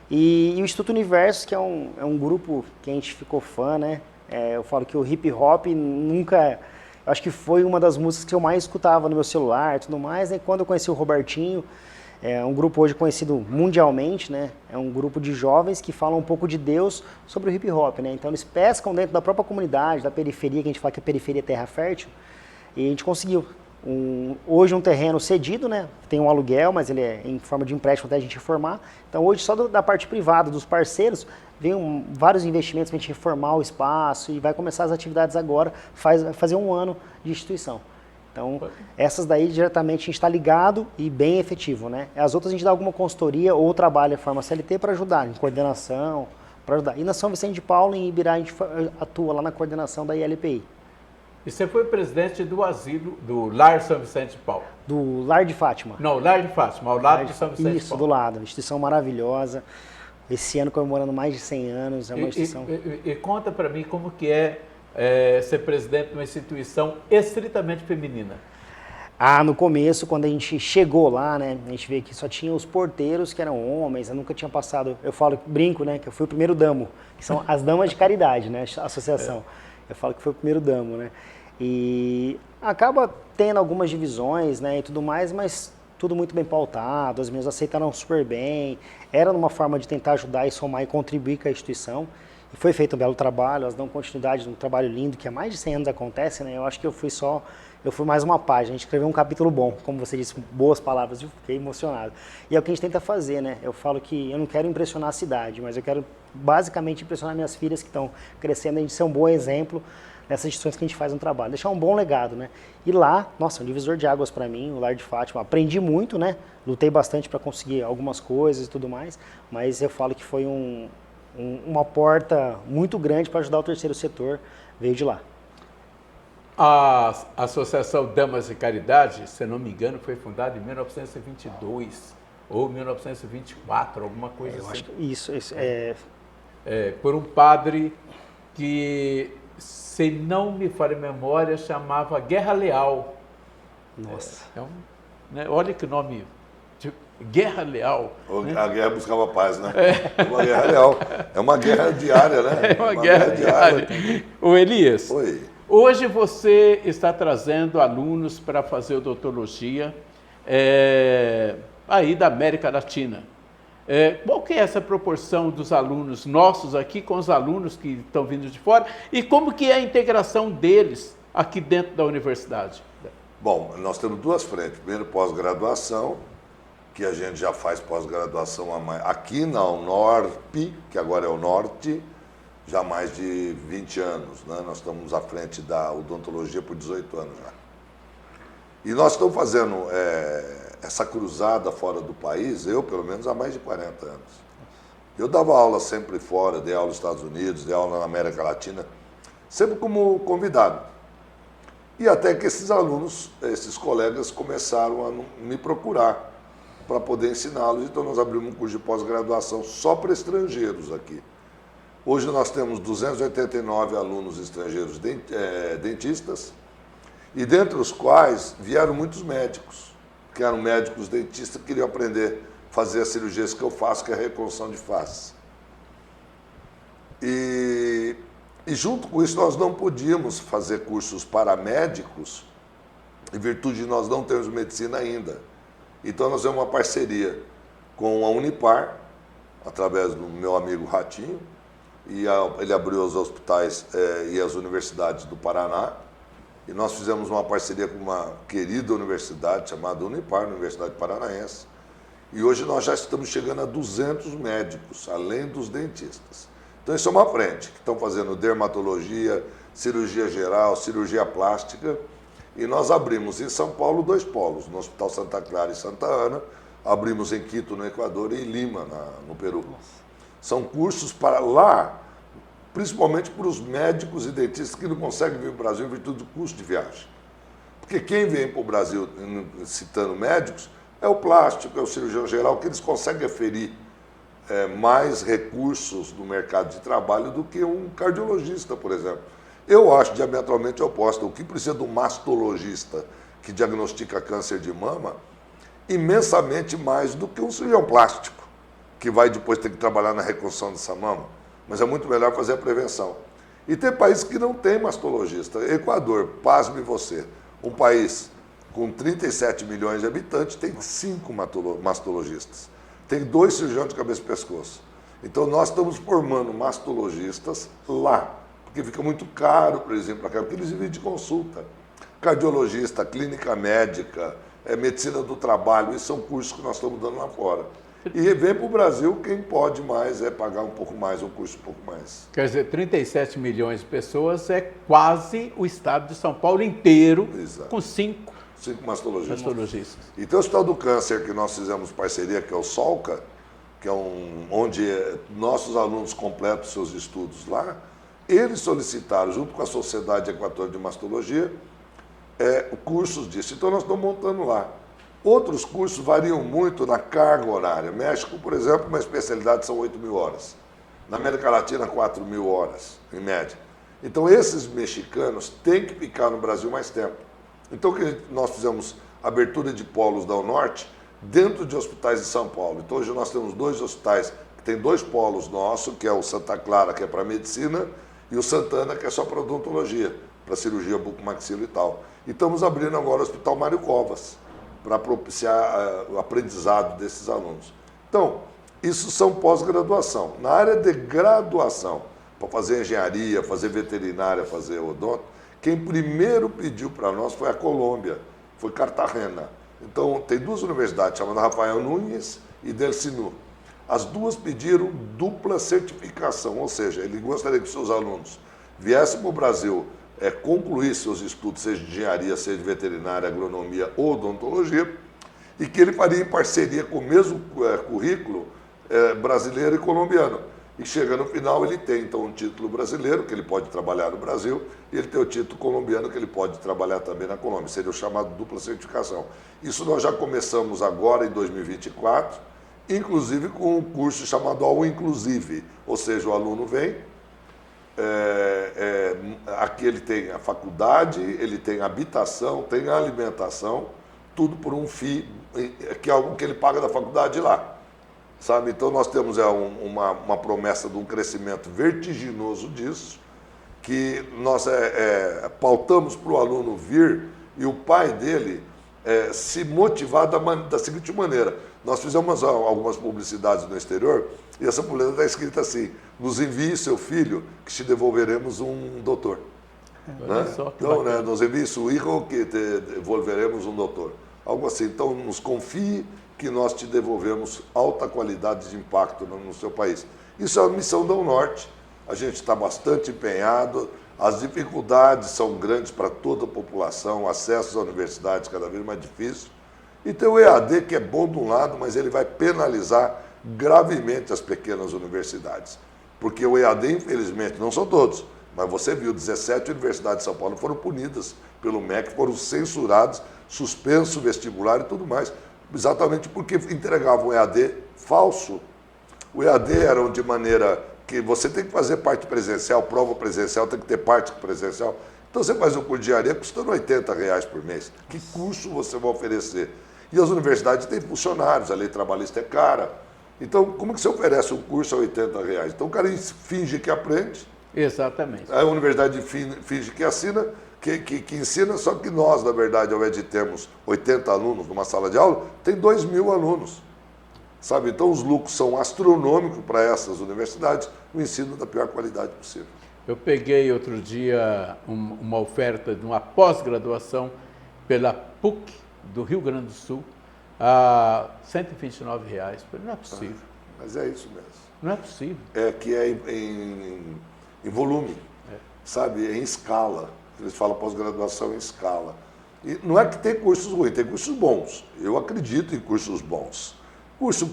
E o Instituto Universo, que é um grupo que a gente ficou fã, né? Eu falo que o hip hop nunca... Acho que foi uma das músicas que eu mais escutava no meu celular e tudo mais, né? Quando eu conheci o Robertinho, é um grupo hoje conhecido mundialmente, né? É um grupo de jovens que falam um pouco de Deus sobre o hip hop, né? Então eles pescam dentro da própria comunidade, da periferia, que a gente fala que a periferia é terra fértil, e a gente conseguiu hoje um terreno cedido, né? Tem um aluguel, mas ele é em forma de empréstimo até a gente reformar. Então hoje só da parte privada, dos parceiros, vem vários investimentos para a gente reformar o espaço e vai começar as atividades agora, vai fazer 1 ano de instituição. Então essas daí diretamente a gente está ligado e bem efetivo, né? As outras a gente dá alguma consultoria ou trabalha de forma CLT para ajudar, em coordenação, para ajudar. E na São Vicente de Paulo, em Ibirá, a gente atua lá na coordenação da ILPI. E você foi presidente do asilo, do Lar São Vicente de Paulo? Do Lar de Fátima. Não, Lar de Fátima, ao lado do São Vicente de Paulo. Isso, do lado. Instituição maravilhosa. Esse ano comemorando mais de 100 anos. É uma instituição... E conta para mim como que é ser presidente de uma instituição estritamente feminina. No começo, quando a gente chegou lá, né, a gente vê que só tinha os porteiros que eram homens, eu nunca tinha passado, eu brinco, né, que eu fui o primeiro damo, que são as damas de caridade, né, a associação. Eu falo que foi o primeiro damo, né? E acaba tendo algumas divisões, né, e tudo mais, mas tudo muito bem pautado, as meninas aceitaram super bem, era uma forma de tentar ajudar e somar e contribuir com a instituição. E foi feito um belo trabalho, elas dão continuidade num trabalho lindo, que há mais de 100 anos acontece, né? Eu acho que eu fui mais uma página, a gente escreveu um capítulo bom, como você disse, boas palavras, eu fiquei emocionado. E é o que a gente tenta fazer, né? Eu falo que eu não quero impressionar a cidade, mas eu quero basicamente impressionar minhas filhas que estão crescendo, a gente ser um bom exemplo nessas instituições que a gente faz um trabalho, deixar um bom legado, né? E lá, nossa, um divisor de águas para mim, o Lar de Fátima, aprendi muito, né? Lutei bastante para conseguir algumas coisas e tudo mais, mas eu falo que foi uma porta muito grande para ajudar o terceiro setor, veio de lá. A Associação Damas de Caridade, se não me engano, foi fundada em 1922 ou 1924, alguma coisa assim. Acho que isso por um padre que, se não me falha a memória, chamava Guerra Leal. Nossa. Né, olha que nome, Guerra Leal. Né? A guerra buscava paz, né? É uma guerra leal. É uma guerra diária, né? É uma guerra diária. Ô Elias, Oi. Hoje você está trazendo alunos para fazer odontologia aí da América Latina. Qual que é essa proporção dos alunos nossos aqui com os alunos que estão vindo de fora e como que é a integração deles aqui dentro da universidade? Bom, nós temos 2 frentes. Primeiro, pós-graduação, que a gente já faz pós-graduação aqui na UNORP, que agora é o Norte, já há mais de 20 anos, né? Nós estamos à frente da odontologia por 18 anos já. E nós estamos fazendo essa cruzada fora do país, eu pelo menos há mais de 40 anos. Eu dava aula sempre fora, dei aula nos Estados Unidos, dei aula na América Latina, sempre como convidado. E até que esses alunos, esses colegas começaram a me procurar para poder ensiná-los. Então nós abrimos um curso de pós-graduação só para estrangeiros aqui. Hoje nós temos 289 alunos estrangeiros dentistas, e dentre os quais vieram muitos médicos, que eram médicos dentistas que queriam aprender a fazer as cirurgias que eu faço, que é a reconstrução de face. E junto com isso nós não podíamos fazer cursos para médicos, em virtude de nós não termos medicina ainda. Então nós temos uma parceria com a Unipar, através do meu amigo Ratinho, e ele abriu os hospitais e as universidades do Paraná, e nós fizemos uma parceria com uma querida universidade chamada Unipar, Universidade Paranaense, e hoje nós já estamos chegando a 200 médicos, além dos dentistas. Então isso é uma frente, que estão fazendo dermatologia, cirurgia geral, cirurgia plástica, e nós abrimos em São Paulo 2 polos, no Hospital Santa Clara e Santa Ana, abrimos em Quito, no Equador, e em Lima, no Peru. São cursos para lá, principalmente para os médicos e dentistas que não conseguem vir para o Brasil em virtude do custo de viagem. Porque quem vem para o Brasil, citando médicos, é o plástico, é o cirurgião geral, que eles conseguem aferir mais recursos no mercado de trabalho do que um cardiologista, por exemplo. Eu acho diametralmente oposto. O que precisa de um mastologista que diagnostica câncer de mama, imensamente mais do que um cirurgião plástico, que vai depois ter que trabalhar na reconstrução dessa mama. Mas é muito melhor fazer a prevenção. E tem países que não tem mastologista. Equador, pasme você, um país com 37 milhões de habitantes tem 5 mastologistas. Tem 2 cirurgiões de cabeça e pescoço. Então nós estamos formando mastologistas lá, porque fica muito caro, por exemplo, porque eles vivem de consulta. cardiologista, clínica médica, medicina do trabalho, isso são cursos que nós estamos dando lá fora. E vem para o Brasil quem pode mais, pagar um pouco mais, um curso um pouco mais. Quer dizer, 37 milhões de pessoas é quase o estado de São Paulo inteiro, Exato. com 5 mastologistas. E tem o Hospital do Câncer, que nós fizemos parceria, que é o SOLCA, que é onde nossos alunos completam seus estudos lá. Eles solicitaram, junto com a Sociedade Equatoriana de Mastologia, cursos disso. Então, nós estamos montando lá. Outros cursos variam muito na carga horária. México, por exemplo, uma especialidade são 8.000 horas. Na América Latina, 4.000 horas, em média. Então, esses mexicanos têm que ficar no Brasil mais tempo. Então, nós fizemos abertura de polos da Unorte dentro de hospitais de São Paulo. Então, hoje nós temos 2 hospitais que tem 2 polos nossos, que é o Santa Clara, que é para medicina, e o Santana, que é só para odontologia, para cirurgia bucomaxilo e tal. E estamos abrindo agora o Hospital Mário Covas, para propiciar o aprendizado desses alunos. Então, isso são pós-graduação. Na área de graduação, para fazer engenharia, fazer veterinária, fazer odonto, quem primeiro pediu para nós foi a Colômbia, foi Cartagena. Então, tem 2 universidades, chamadas Rafael Nunes e Delcinu. As 2 pediram dupla certificação, ou seja, ele gostaria que seus alunos viessem para o Brasil, concluir seus estudos, seja de engenharia, seja de veterinária, agronomia ou odontologia, e que ele faria em parceria com o mesmo currículo brasileiro e colombiano. E chega no final, ele tem então um título brasileiro, que ele pode trabalhar no Brasil, e ele tem o título colombiano, que ele pode trabalhar também na Colômbia. Seria o chamado dupla certificação. Isso nós já começamos agora, em 2024, inclusive com um curso chamado All Inclusive, ou seja, o aluno vem, aqui ele tem a faculdade, ele tem a habitação, tem a alimentação, tudo por um FII, que é algo que ele paga da faculdade lá. Sabe? Então nós temos uma promessa de um crescimento vertiginoso disso, que nós pautamos para o aluno vir e o pai dele se motivar da seguinte maneira. Nós fizemos algumas publicidades no exterior e essa publicidade está escrita assim: nos envie seu filho que te devolveremos um doutor. Né? Então, nos envie seu filho que te devolveremos um doutor. Algo assim. Então, nos confie que nós te devolvemos alta qualidade de impacto no seu país. Isso é uma missão da Unorte. A gente está bastante empenhado. As dificuldades são grandes para toda a população, acesso às universidades cada vez mais difícil. E tem o EAD, que é bom de um lado, mas ele vai penalizar gravemente as pequenas universidades. Porque o EAD, infelizmente, não são todos, mas você viu, 17 universidades de São Paulo foram punidas pelo MEC, foram censuradas, suspenso o vestibular e tudo mais, exatamente porque entregavam o EAD falso. O EAD era de maneira que você tem que fazer parte presencial, prova presencial, tem que ter parte presencial. Então você faz um curso de engenharia custando R$80 por mês. Que curso você vai oferecer? E as universidades têm funcionários, a lei trabalhista é cara. Então, como que você oferece um curso a R$80? Então o cara finge que aprende. Exatamente. A universidade finge que assina, que ensina, só que nós, na verdade, ao invés de termos 80 alunos numa sala de aula, tem 2.000 alunos. Sabe? Então os lucros são astronômicos para essas universidades, o ensino da pior qualidade possível. Eu peguei outro dia uma oferta de uma pós-graduação pela PUC do Rio Grande do Sul a R$129. Falei, não é possível. Mas é isso mesmo. Não é possível. É que é em volume, sabe? É em escala. Eles falam pós-graduação em escala. E não é que tem cursos ruins, tem cursos bons. Eu acredito em cursos bons. Curso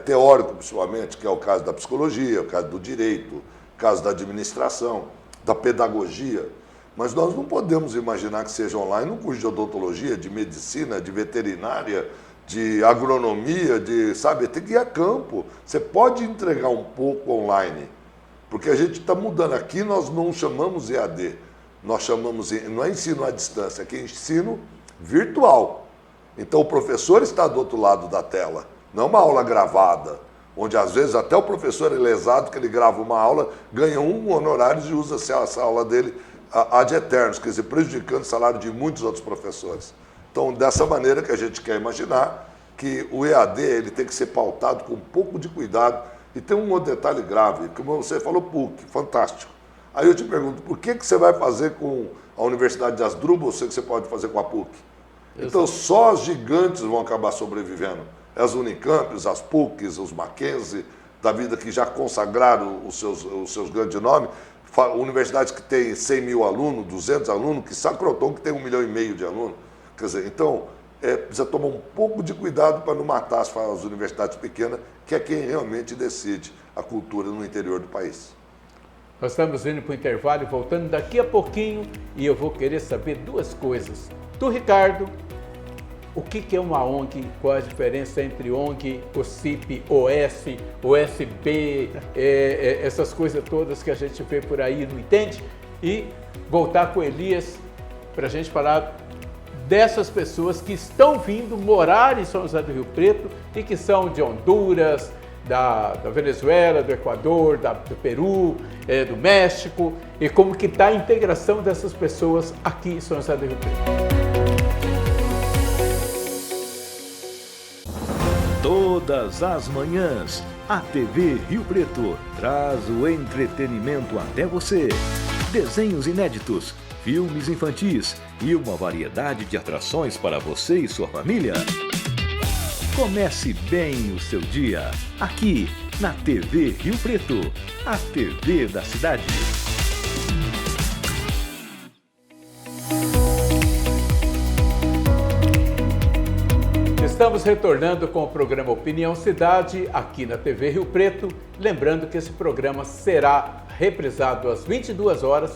teórico, principalmente, que é o caso da psicologia, o caso do direito, o caso da administração, da pedagogia. Mas nós não podemos imaginar que seja online um curso de odontologia, de medicina, de veterinária, de agronomia, sabe? Tem que ir a campo. Você pode entregar um pouco online, porque a gente está mudando. Aqui nós não chamamos EAD, nós chamamos, não é ensino à distância, aqui é ensino virtual. Então o professor está do outro lado da tela, não é uma aula gravada, onde às vezes até o professor é lesado, que ele grava uma aula, ganha um honorário e usa essa aula dele ad eternos, quer dizer, prejudicando o salário de muitos outros professores. Então, dessa maneira que a gente quer imaginar que o EAD ele tem que ser pautado com um pouco de cuidado. E tem um outro detalhe grave, como você falou, PUC, fantástico. Aí eu te pergunto, por que você vai fazer com a Universidade de Asdrubal, você que você pode fazer com a PUC? Então só os gigantes vão acabar sobrevivendo. As Unicamps, as PUCs, os Mackenzie, da vida que já consagraram os seus grandes nomes, universidades que têm 100 mil alunos, 200 alunos, que Sacroton que tem 1,5 milhão de alunos. Quer dizer, então, precisa tomar um pouco de cuidado para não matar as universidades pequenas, que é quem realmente decide a cultura no interior do país. Nós estamos indo para o intervalo e voltando daqui a pouquinho, e eu vou querer saber duas coisas. Tu, Ricardo, o que é uma ONG? Qual a diferença entre ONG, OCIP, OS, OSB, essas coisas todas que a gente vê por aí, não entende? E voltar com o Elias para a gente falar dessas pessoas que estão vindo morar em São José do Rio Preto e que são de Honduras, da Venezuela, do Equador, do Peru, do México, e como que está a integração dessas pessoas aqui em São José do Rio Preto. Todas as manhãs, a TV Rio Preto traz o entretenimento até você. Desenhos inéditos, filmes infantis e uma variedade de atrações para você e sua família. Comece bem o seu dia, aqui na TV Rio Preto, a TV da cidade. Estamos retornando com o programa Opinião Cidade, aqui na TV Rio Preto. Lembrando que esse programa será reprisado às 22 horas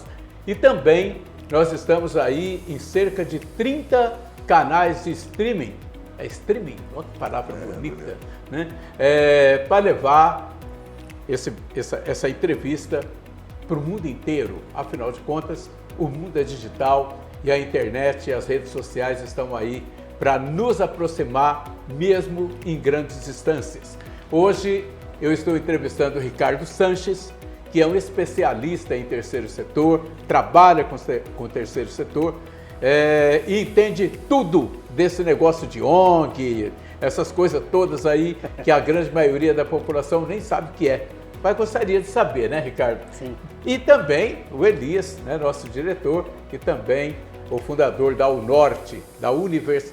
e também nós estamos aí em cerca de 30 canais de streaming. É streaming, olha que palavra bonita, né? Para levar essa entrevista para o mundo inteiro. Afinal de contas, o mundo é digital e a internet e as redes sociais estão aí para nos aproximar mesmo em grandes distâncias. Hoje eu estou entrevistando o Ricardo Sanches, que é um especialista em terceiro setor, trabalha com o terceiro setor e entende tudo desse negócio de ONG, essas coisas todas aí que a grande maioria da população nem sabe o que é. Mas gostaria de saber, né, Ricardo? Sim. E também o Elias, né, nosso diretor, que também o fundador da UNORTE,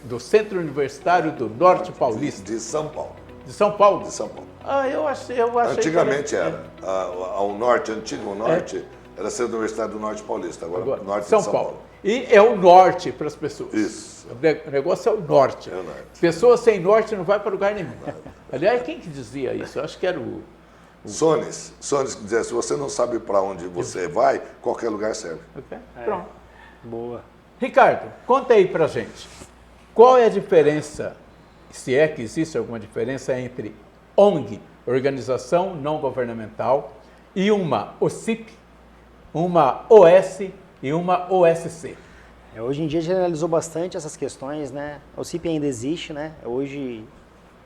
do Centro Universitário do Norte Paulista. De São Paulo. De São Paulo? De São Paulo. Ah, eu achei Antigamente era. A UNORTE, antigo UNORTE, era Centro Universitário do Norte Paulista, agora Norte São de São Paulo. E é o norte para as pessoas. Isso. O negócio é o norte. É o norte. Pessoas sem norte não vai para lugar nenhum. Aliás, quem que dizia isso? Eu acho que era o Sones que dizia, se você não sabe para onde você vai, qualquer lugar serve. Pronto. Boa. Ricardo, conta aí pra gente. Qual é a diferença, se é que existe alguma diferença, entre ONG, organização não governamental, e uma OCIP, uma OS e uma OSC? Hoje em dia generalizou bastante essas questões, né? A OCIP ainda existe, né? Hoje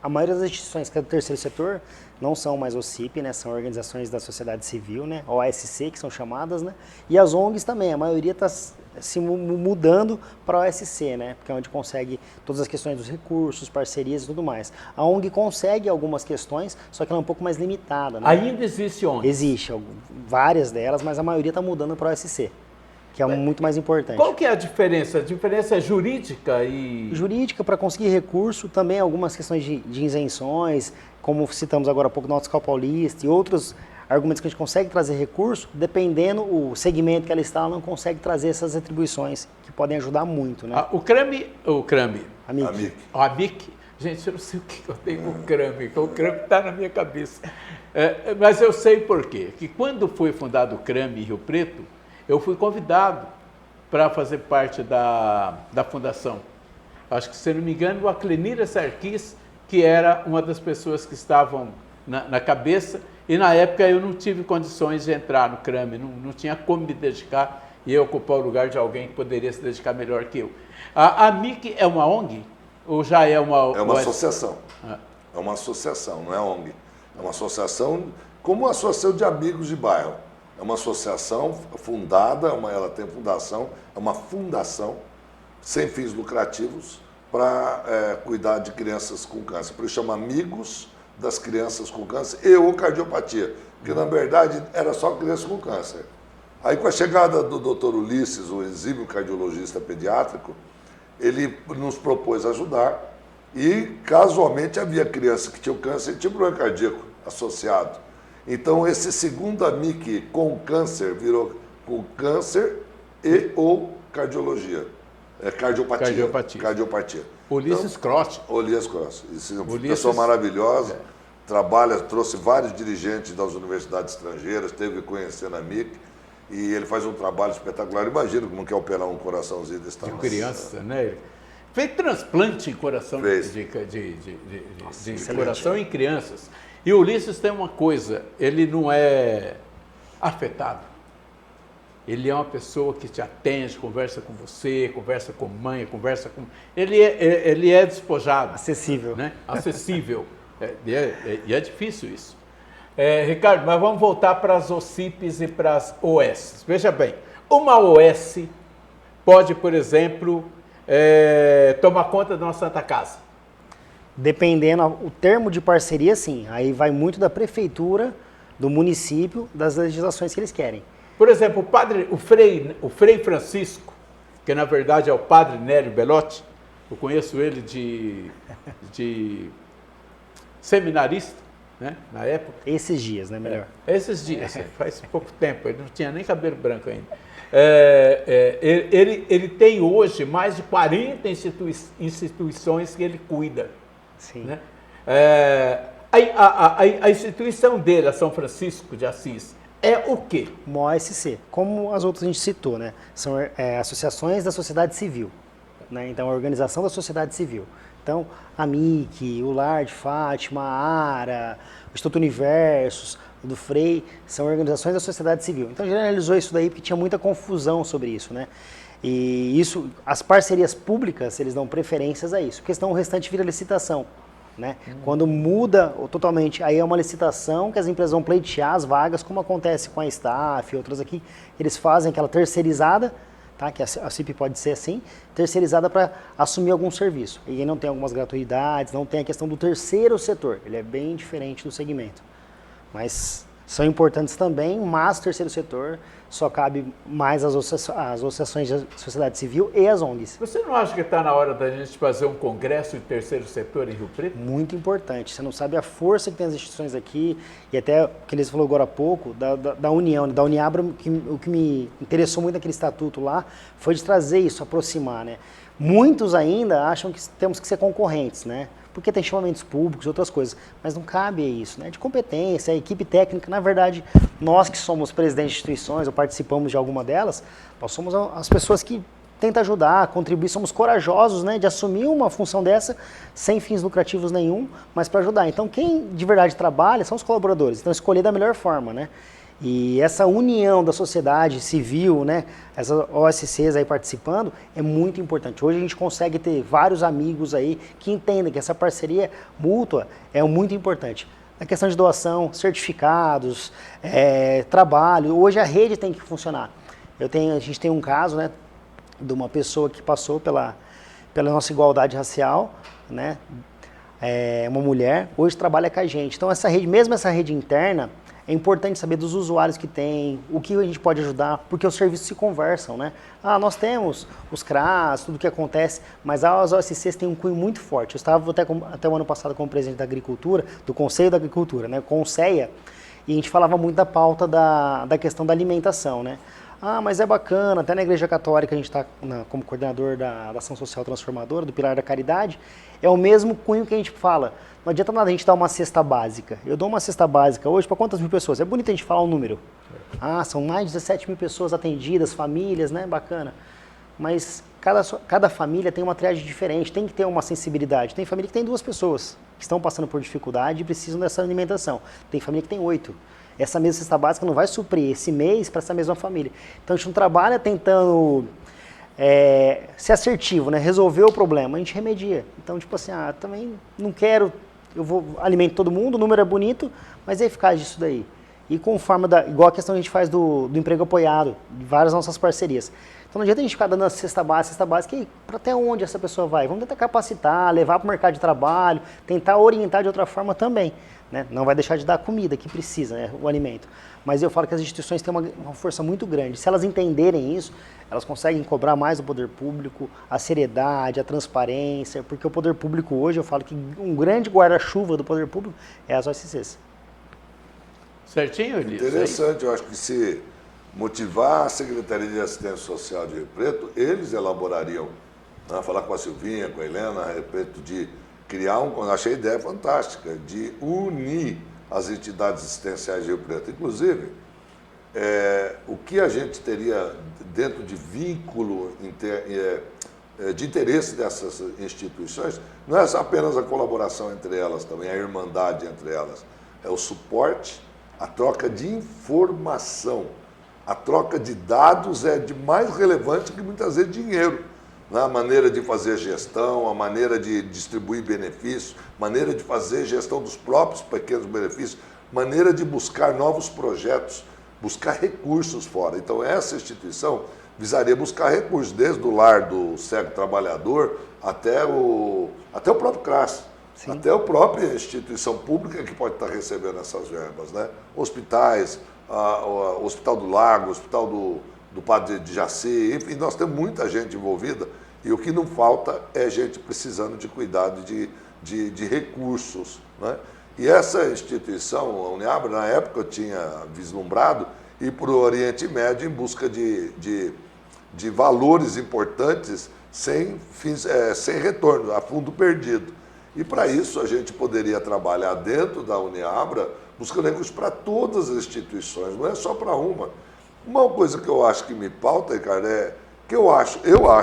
a maioria das instituições que é do terceiro setor não são mais OCIP, né? São organizações da sociedade civil, né? OSC, que são chamadas, né? E as ONGs também, a maioria está se mudando para a OSC, né? Porque é onde consegue todas as questões dos recursos, parcerias e tudo mais. A ONG consegue algumas questões, só que ela é um pouco mais limitada, né? Ainda existe ONG? Existe, várias delas, mas a maioria está mudando para a OSC, que é muito mais importante. Qual que é a diferença? A diferença é jurídica e... Jurídica, para conseguir recurso, também algumas questões de isenções, como citamos agora há pouco no Autoscal Paulista, e outros argumentos que a gente consegue trazer recurso, dependendo o segmento que ela está, ela não consegue trazer essas atribuições, que podem ajudar muito, né? O CRAMI. A MIC. Gente, eu não sei o que eu tenho com o CRAMI, que o CRAMI está na minha cabeça. Mas eu sei por quê. Que quando foi fundado o CRAMI em Rio Preto, eu fui convidado para fazer parte da fundação. Acho que, se não me engano, o Aclenira Sarquis, que era uma das pessoas que estavam na cabeça, e na época eu não tive condições de entrar no CRAMI, não tinha como me dedicar e ocupar o lugar de alguém que poderia se dedicar melhor que eu. A MIC é uma ONG? Ou já é uma... É uma associação. É uma associação, não é ONG. É uma associação como uma associação de amigos de bairro. É uma associação fundada, ela tem fundação, é uma fundação sem fins lucrativos para cuidar de crianças com câncer. Por isso chama Amigos das Crianças com Câncer e ou Cardiopatia, porque na verdade era só criança com câncer. Aí, com a chegada do Dr. Ulisses, o exímio cardiologista pediátrico, ele nos propôs ajudar e, casualmente, havia criança que tinha câncer e tinha problema cardíaco associado. Então, esse segundo AMIC com câncer virou com câncer e ou cardiologia. Cardiopatia. Ulisses Croce. Ulisses Croce. Uma pessoa maravilhosa, trabalha, trouxe vários dirigentes das universidades estrangeiras, teve que conhecer na AMIC. E ele faz um trabalho espetacular. Imagina como que é operar um coraçãozinho desse tamanho. De criança, né? Fez transplante em coração de coração em crianças. E o Ulisses tem uma coisa, ele não é afetado. Ele é uma pessoa que te atende, conversa com você, conversa com mãe, conversa com... Ele é despojado. Acessível. Né? Acessível. E é difícil isso. Ricardo, mas vamos voltar para as OCIPs e para as OS. Veja bem, uma OS pode, por exemplo, tomar conta da nossa Santa Casa. Dependendo, o termo de parceria, sim. Aí vai muito da prefeitura, do município, das legislações que eles querem. Por exemplo, o Frei Francisco, que na verdade é o padre Nélio Belotti, eu conheço ele de seminarista, né, na época. Esses dias, né, melhor? Esses dias, faz pouco tempo, ele não tinha nem cabelo branco ainda. Ele tem hoje mais de 40 instituições que ele cuida. Sim. Né? A instituição dele, a São Francisco de Assis, é o quê? Uma OSC, como as outras a gente citou, né? São associações da sociedade civil, né? Então, a organização da sociedade civil. Então, a MIC, o Lar de Fátima, a ARA, o Instituto Universos, o do Frei, são organizações da sociedade civil. Então, generalizou isso daí porque tinha muita confusão sobre isso, né? E isso, as parcerias públicas, eles dão preferências a isso, porque senão o restante vira licitação, né? Quando muda totalmente, aí é uma licitação que as empresas vão pleitear as vagas, como acontece com a Staff e outras aqui, eles fazem aquela terceirizada, tá? Que a CIP pode ser assim, terceirizada para assumir algum serviço. E aí não tem algumas gratuidades, não tem a questão do terceiro setor, ele é bem diferente do segmento. Mas são importantes também, mas o terceiro setor só cabe mais às associações da sociedade civil e às ONGs. Você não acha que está na hora da gente fazer um congresso de terceiro setor em Rio Preto? Muito importante. Você não sabe a força que tem as instituições aqui, e até o que eles falou agora há pouco, da União, da Uniabra, o que me interessou muito naquele estatuto lá, foi de trazer isso, aproximar, né? Muitos ainda acham que temos que ser concorrentes, né? Porque tem chamamentos públicos e outras coisas, mas não cabe isso, né? De competência, a equipe técnica, na verdade, nós que somos presidentes de instituições ou participamos de alguma delas, nós somos as pessoas que tentam ajudar, contribuir, somos corajosos, né, de assumir uma função dessa sem fins lucrativos nenhum, mas para ajudar. Então, quem de verdade trabalha são os colaboradores, então escolher da melhor forma, né? E essa união da sociedade civil, né, essas OSCs aí participando, é muito importante. Hoje a gente consegue ter vários amigos aí que entendem que essa parceria mútua é muito importante. A questão de doação, certificados, trabalho, hoje a rede tem que funcionar. A gente tem um caso, né, de uma pessoa que passou pela nossa igualdade racial, né, uma mulher, hoje trabalha com a gente. Então essa rede, mesmo essa rede interna, é importante saber dos usuários que tem, o que a gente pode ajudar, porque os serviços se conversam, né? Nós temos os CRAS, tudo o que acontece, mas as OSCs têm um cunho muito forte. Eu estava até o ano passado como presidente da Agricultura, do Conselho da Agricultura, né, com o CEA, e a gente falava muito da pauta da questão da alimentação, né? Mas é bacana, até na Igreja Católica a gente está como coordenador da Ação Social Transformadora, do Pilar da Caridade, é o mesmo cunho que a gente fala. Não adianta nada a gente dar uma cesta básica. Eu dou uma cesta básica hoje para quantas mil pessoas? É bonito a gente falar um número. São mais de 17 mil pessoas atendidas, famílias, né? Bacana. Mas cada família tem uma triagem diferente, tem que ter uma sensibilidade. Tem família que tem 2 pessoas que estão passando por dificuldade e precisam dessa alimentação. Tem família que tem 8. Essa mesma cesta básica não vai suprir esse mês para essa mesma família. Então a gente não trabalha tentando ser assertivo, né? Resolver o problema, a gente remedia. Então, tipo assim, também não quero, eu alimento todo mundo, o número é bonito, mas é eficaz disso daí. e conforme, igual a questão que a gente faz do emprego apoiado, de várias nossas parcerias. Então não adianta a gente ficar dando a cesta básica, e para até onde essa pessoa vai? Vamos tentar capacitar, levar para o mercado de trabalho, tentar orientar de outra forma também. Né? Não vai deixar de dar a comida que precisa, né? O alimento. Mas eu falo que as instituições têm uma força muito grande. Se elas entenderem isso, elas conseguem cobrar mais do poder público, a seriedade, a transparência, porque o poder público hoje, eu falo que um grande guarda-chuva do poder público é as OSCs. Certinho, Elias? Interessante, eu acho que se motivar a Secretaria de Assistência Social de Rio Preto, eles elaborariam, né, falar com a Silvinha, com a Helena, a respeito de criar achei a ideia fantástica, de unir as entidades assistenciais de Rio Preto. Inclusive, o que a gente teria dentro de vínculo de interesse dessas instituições, não é apenas a colaboração entre elas, também a irmandade entre elas, é o suporte, a troca de informação. A troca de dados é de mais relevante que muitas vezes dinheiro. Né? A maneira de fazer gestão, a maneira de distribuir benefícios, maneira de fazer gestão dos próprios pequenos benefícios, maneira de buscar novos projetos, buscar recursos fora. Então essa instituição visaria buscar recursos, desde o lar do cego trabalhador até o próprio CRAS. Sim. Até a própria instituição pública que pode estar recebendo essas verbas, né? Hospitais, o Hospital do Lago, o Hospital do Padre de Jaci, enfim, nós temos muita gente envolvida e o que não falta é gente precisando de cuidado de recursos, né? E essa instituição, a Uniabra, na época eu tinha vislumbrado ir para o Oriente Médio em busca de valores importantes sem retorno, a fundo perdido. E para isso a gente poderia trabalhar dentro da Uniabra buscando recursos para todas as instituições, não é só para uma. Uma coisa que eu acho que me pauta, Ricardo, que eu acho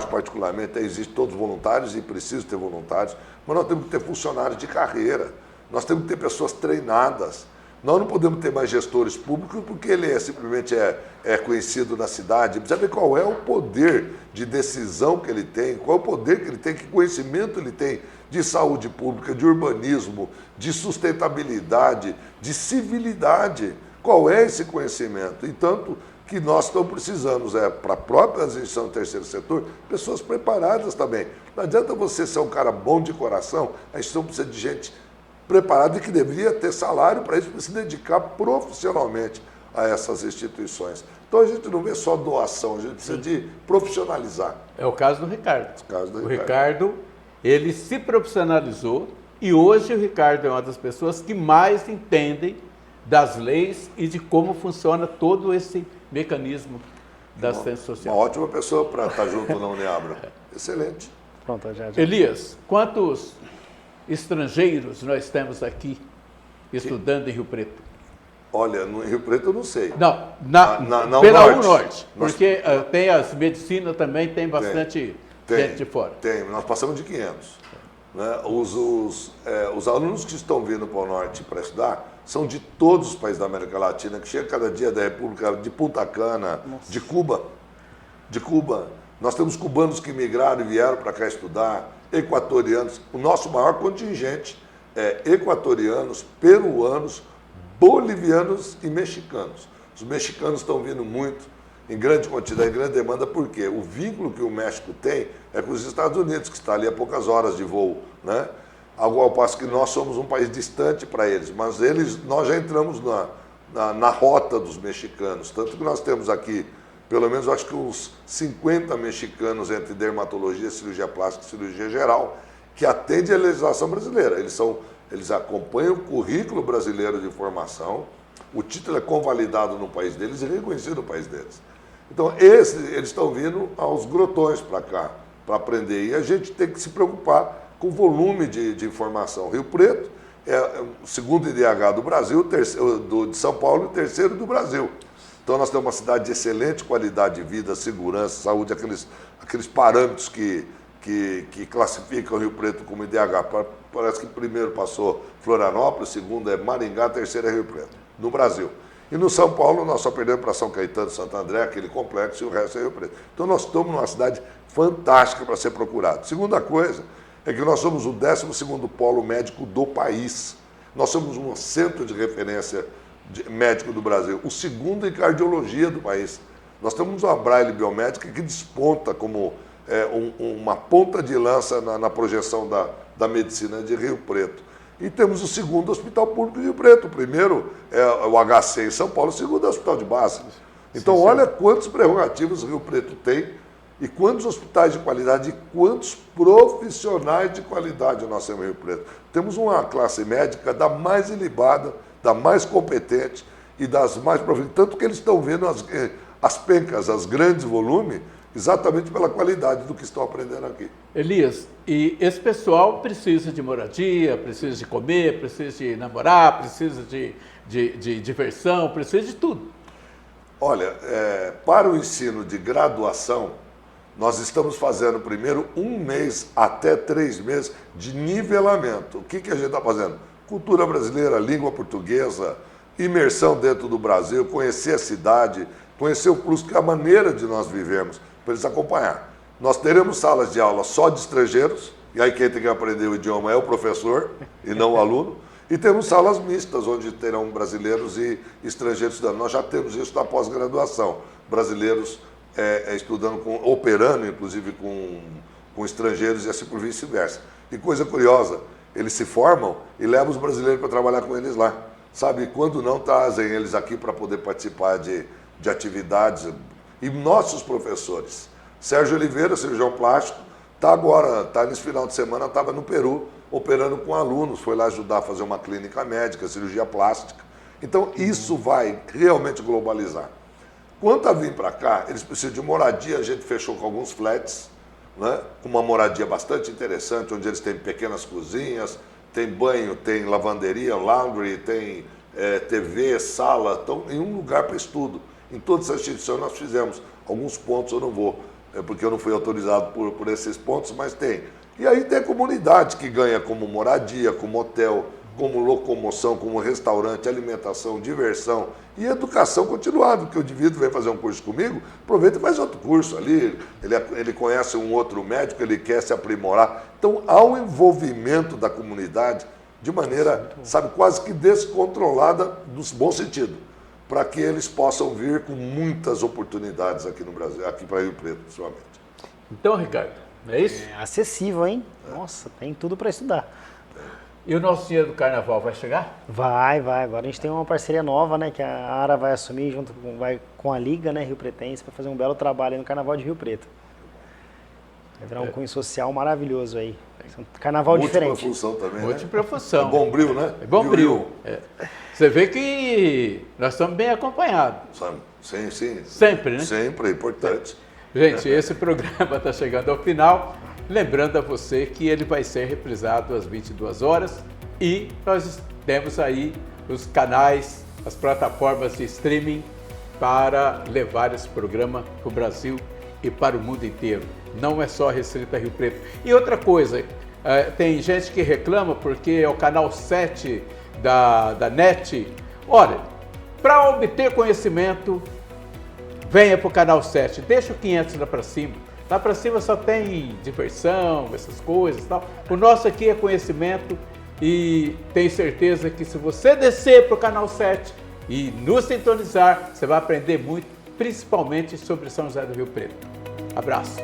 particularmente, existem todos voluntários e preciso ter voluntários, mas nós temos que ter funcionários de carreira, nós temos que ter pessoas treinadas. Nós não podemos ter mais gestores públicos porque ele simplesmente é conhecido na cidade. Precisa ver qual é o poder de decisão que ele tem, qual é o poder que ele tem, que conhecimento ele tem de saúde pública, de urbanismo, de sustentabilidade, de civilidade. Qual é esse conhecimento? E tanto que nós estamos precisando, para a própria instituição do terceiro setor, pessoas preparadas também. Não adianta você ser um cara bom de coração, a instituição precisa de gente preparada e que deveria ter salário para isso, para se dedicar profissionalmente a essas instituições. Então a gente não vê só doação, a gente precisa de profissionalizar. É o caso do Ricardo. O Ricardo, ele se profissionalizou e hoje o Ricardo é uma das pessoas que mais entendem das leis e de como funciona todo esse mecanismo da assistência social. Uma ótima pessoa para estar junto na Uniabra. Excelente. Pronto, já. Elias, quantos estrangeiros nós temos aqui estudando em Rio Preto? Olha, no Rio Preto eu não sei. Não, pela Norte, porque tem as medicinas também, tem bastante gente de fora. Tem, nós passamos de 500. Né? Os alunos que estão vindo para o Norte para estudar são de todos os países da América Latina, que chega cada dia da República de Punta Cana, de Cuba. Nós temos cubanos que migraram e vieram para cá estudar, equatorianos. O nosso maior contingente é equatorianos, peruanos, bolivianos e mexicanos. Os mexicanos estão vindo muito, em grande quantidade, em grande demanda, porque o vínculo que o México tem é com os Estados Unidos, que está ali a poucas horas de voo, né? Ao passo que nós somos um país distante para eles, mas nós já entramos na rota dos mexicanos, tanto que nós temos aqui, pelo menos acho que uns 50 mexicanos entre dermatologia, cirurgia plástica e cirurgia geral, que atendem a legislação brasileira. Eles acompanham o currículo brasileiro de formação, o título é convalidado no país deles e reconhecido no país deles. Então, eles estão vindo aos grotões para cá, para aprender. E a gente tem que se preocupar com o volume de informação. Rio Preto é o segundo IDH do Brasil, de São Paulo, e o terceiro do Brasil. Então, nós temos uma cidade de excelente qualidade de vida, segurança, saúde, aqueles parâmetros que classificam o Rio Preto como IDH. Parece que primeiro passou Florianópolis, segundo é Maringá, terceiro é Rio Preto, no Brasil. E no São Paulo, nós só perdemos para São Caetano, Santo André, aquele complexo, e o resto é Rio Preto. Então, nós estamos numa cidade fantástica para ser procurado. Segunda coisa é que nós somos o 12º polo médico do país. Nós somos um centro de referência médico do Brasil, o segundo em cardiologia do país. Nós temos uma Braille biomédica que desponta como uma ponta de lança na projeção da medicina de Rio Preto. E temos o segundo hospital público de Rio Preto. O primeiro é o HC em São Paulo, o segundo é o hospital de base. Então, olha quantos prerrogativos Rio Preto tem e quantos hospitais de qualidade e quantos profissionais de qualidade nós temos em Rio Preto. Temos uma classe médica da mais ilibada, da mais competente e das mais profissionais. Tanto que eles estão vendo as pencas, as grandes volumes, exatamente pela qualidade do que estão aprendendo aqui. Elias, e esse pessoal precisa de moradia, precisa de comer, precisa de namorar, precisa de diversão, precisa de tudo. Olha, para o ensino de graduação, nós estamos fazendo primeiro 1 mês até 3 meses de nivelamento. O que a gente está fazendo? Cultura brasileira, língua portuguesa, imersão dentro do Brasil, conhecer a cidade, conhecer o plus, que é a maneira de nós vivermos, para eles acompanhar. Nós teremos salas de aula só de estrangeiros, e aí quem tem que aprender o idioma é o professor e não o aluno. E temos salas mistas, onde terão brasileiros e estrangeiros estudando. Nós já temos isso na pós-graduação. Brasileiros estudando, operando, inclusive, com estrangeiros e assim por vice-versa. E coisa curiosa, eles se formam e levam os brasileiros para trabalhar com eles lá. Sabe, quando não, trazem eles aqui para poder participar de atividades. E nossos professores, Sérgio Oliveira, cirurgião plástico, está nesse final de semana, estava no Peru, operando com alunos, foi lá ajudar a fazer uma clínica médica, cirurgia plástica. Então, isso vai realmente globalizar. Quanto a vir para cá, eles precisam de moradia, a gente fechou com alguns flats, né, com uma moradia bastante interessante, onde eles têm pequenas cozinhas, tem banho, tem lavanderia, laundry, tem TV, sala, estão em um lugar para estudo. Em todas essas instituições nós fizemos. Alguns pontos eu não vou, porque eu não fui autorizado por esses pontos, mas tem. E aí tem a comunidade que ganha como moradia, como hotel, como locomoção, como restaurante, alimentação, diversão e educação continuada, porque o indivíduo vem fazer um curso comigo, aproveita e faz outro curso ali, ele conhece um outro médico, ele quer se aprimorar. Então há um envolvimento da comunidade de maneira, sabe, quase que descontrolada, no bom sentido, para que eles possam vir com muitas oportunidades aqui no Brasil, aqui para Rio Preto, principalmente. Então, Ricardo, é isso? É acessível, hein? Nossa, tem tudo para estudar. E o nosso dia do carnaval vai chegar? Vai. Agora a gente tem uma parceria nova, né? Que a ARA vai assumir junto com a Liga, né, Rio Pretense, para fazer um belo trabalho aí no Carnaval de Rio Preto. Vai virar um cunho social maravilhoso aí. Um carnaval diferente. Múltipla função também, Múltipla função. É Bombril, né? É Bombril. Você vê que nós estamos bem acompanhados. Sim. Sempre, né? Sempre, é importante. Gente, esse programa está chegando ao final. Lembrando a você que ele vai ser reprisado às 22 horas e nós temos aí os canais, as plataformas de streaming para levar esse programa para o Brasil e para o mundo inteiro. Não é só restrito a Rio Preto. E outra coisa, tem gente que reclama porque é o canal 7 da NET. Olha, para obter conhecimento, venha para o canal 7, deixa o 500 lá para cima. Lá para cima só tem diversão, essas coisas e tal. O nosso aqui é conhecimento e tenho certeza que se você descer para o canal 7 e nos sintonizar, você vai aprender muito, principalmente sobre São José do Rio Preto. Abraço!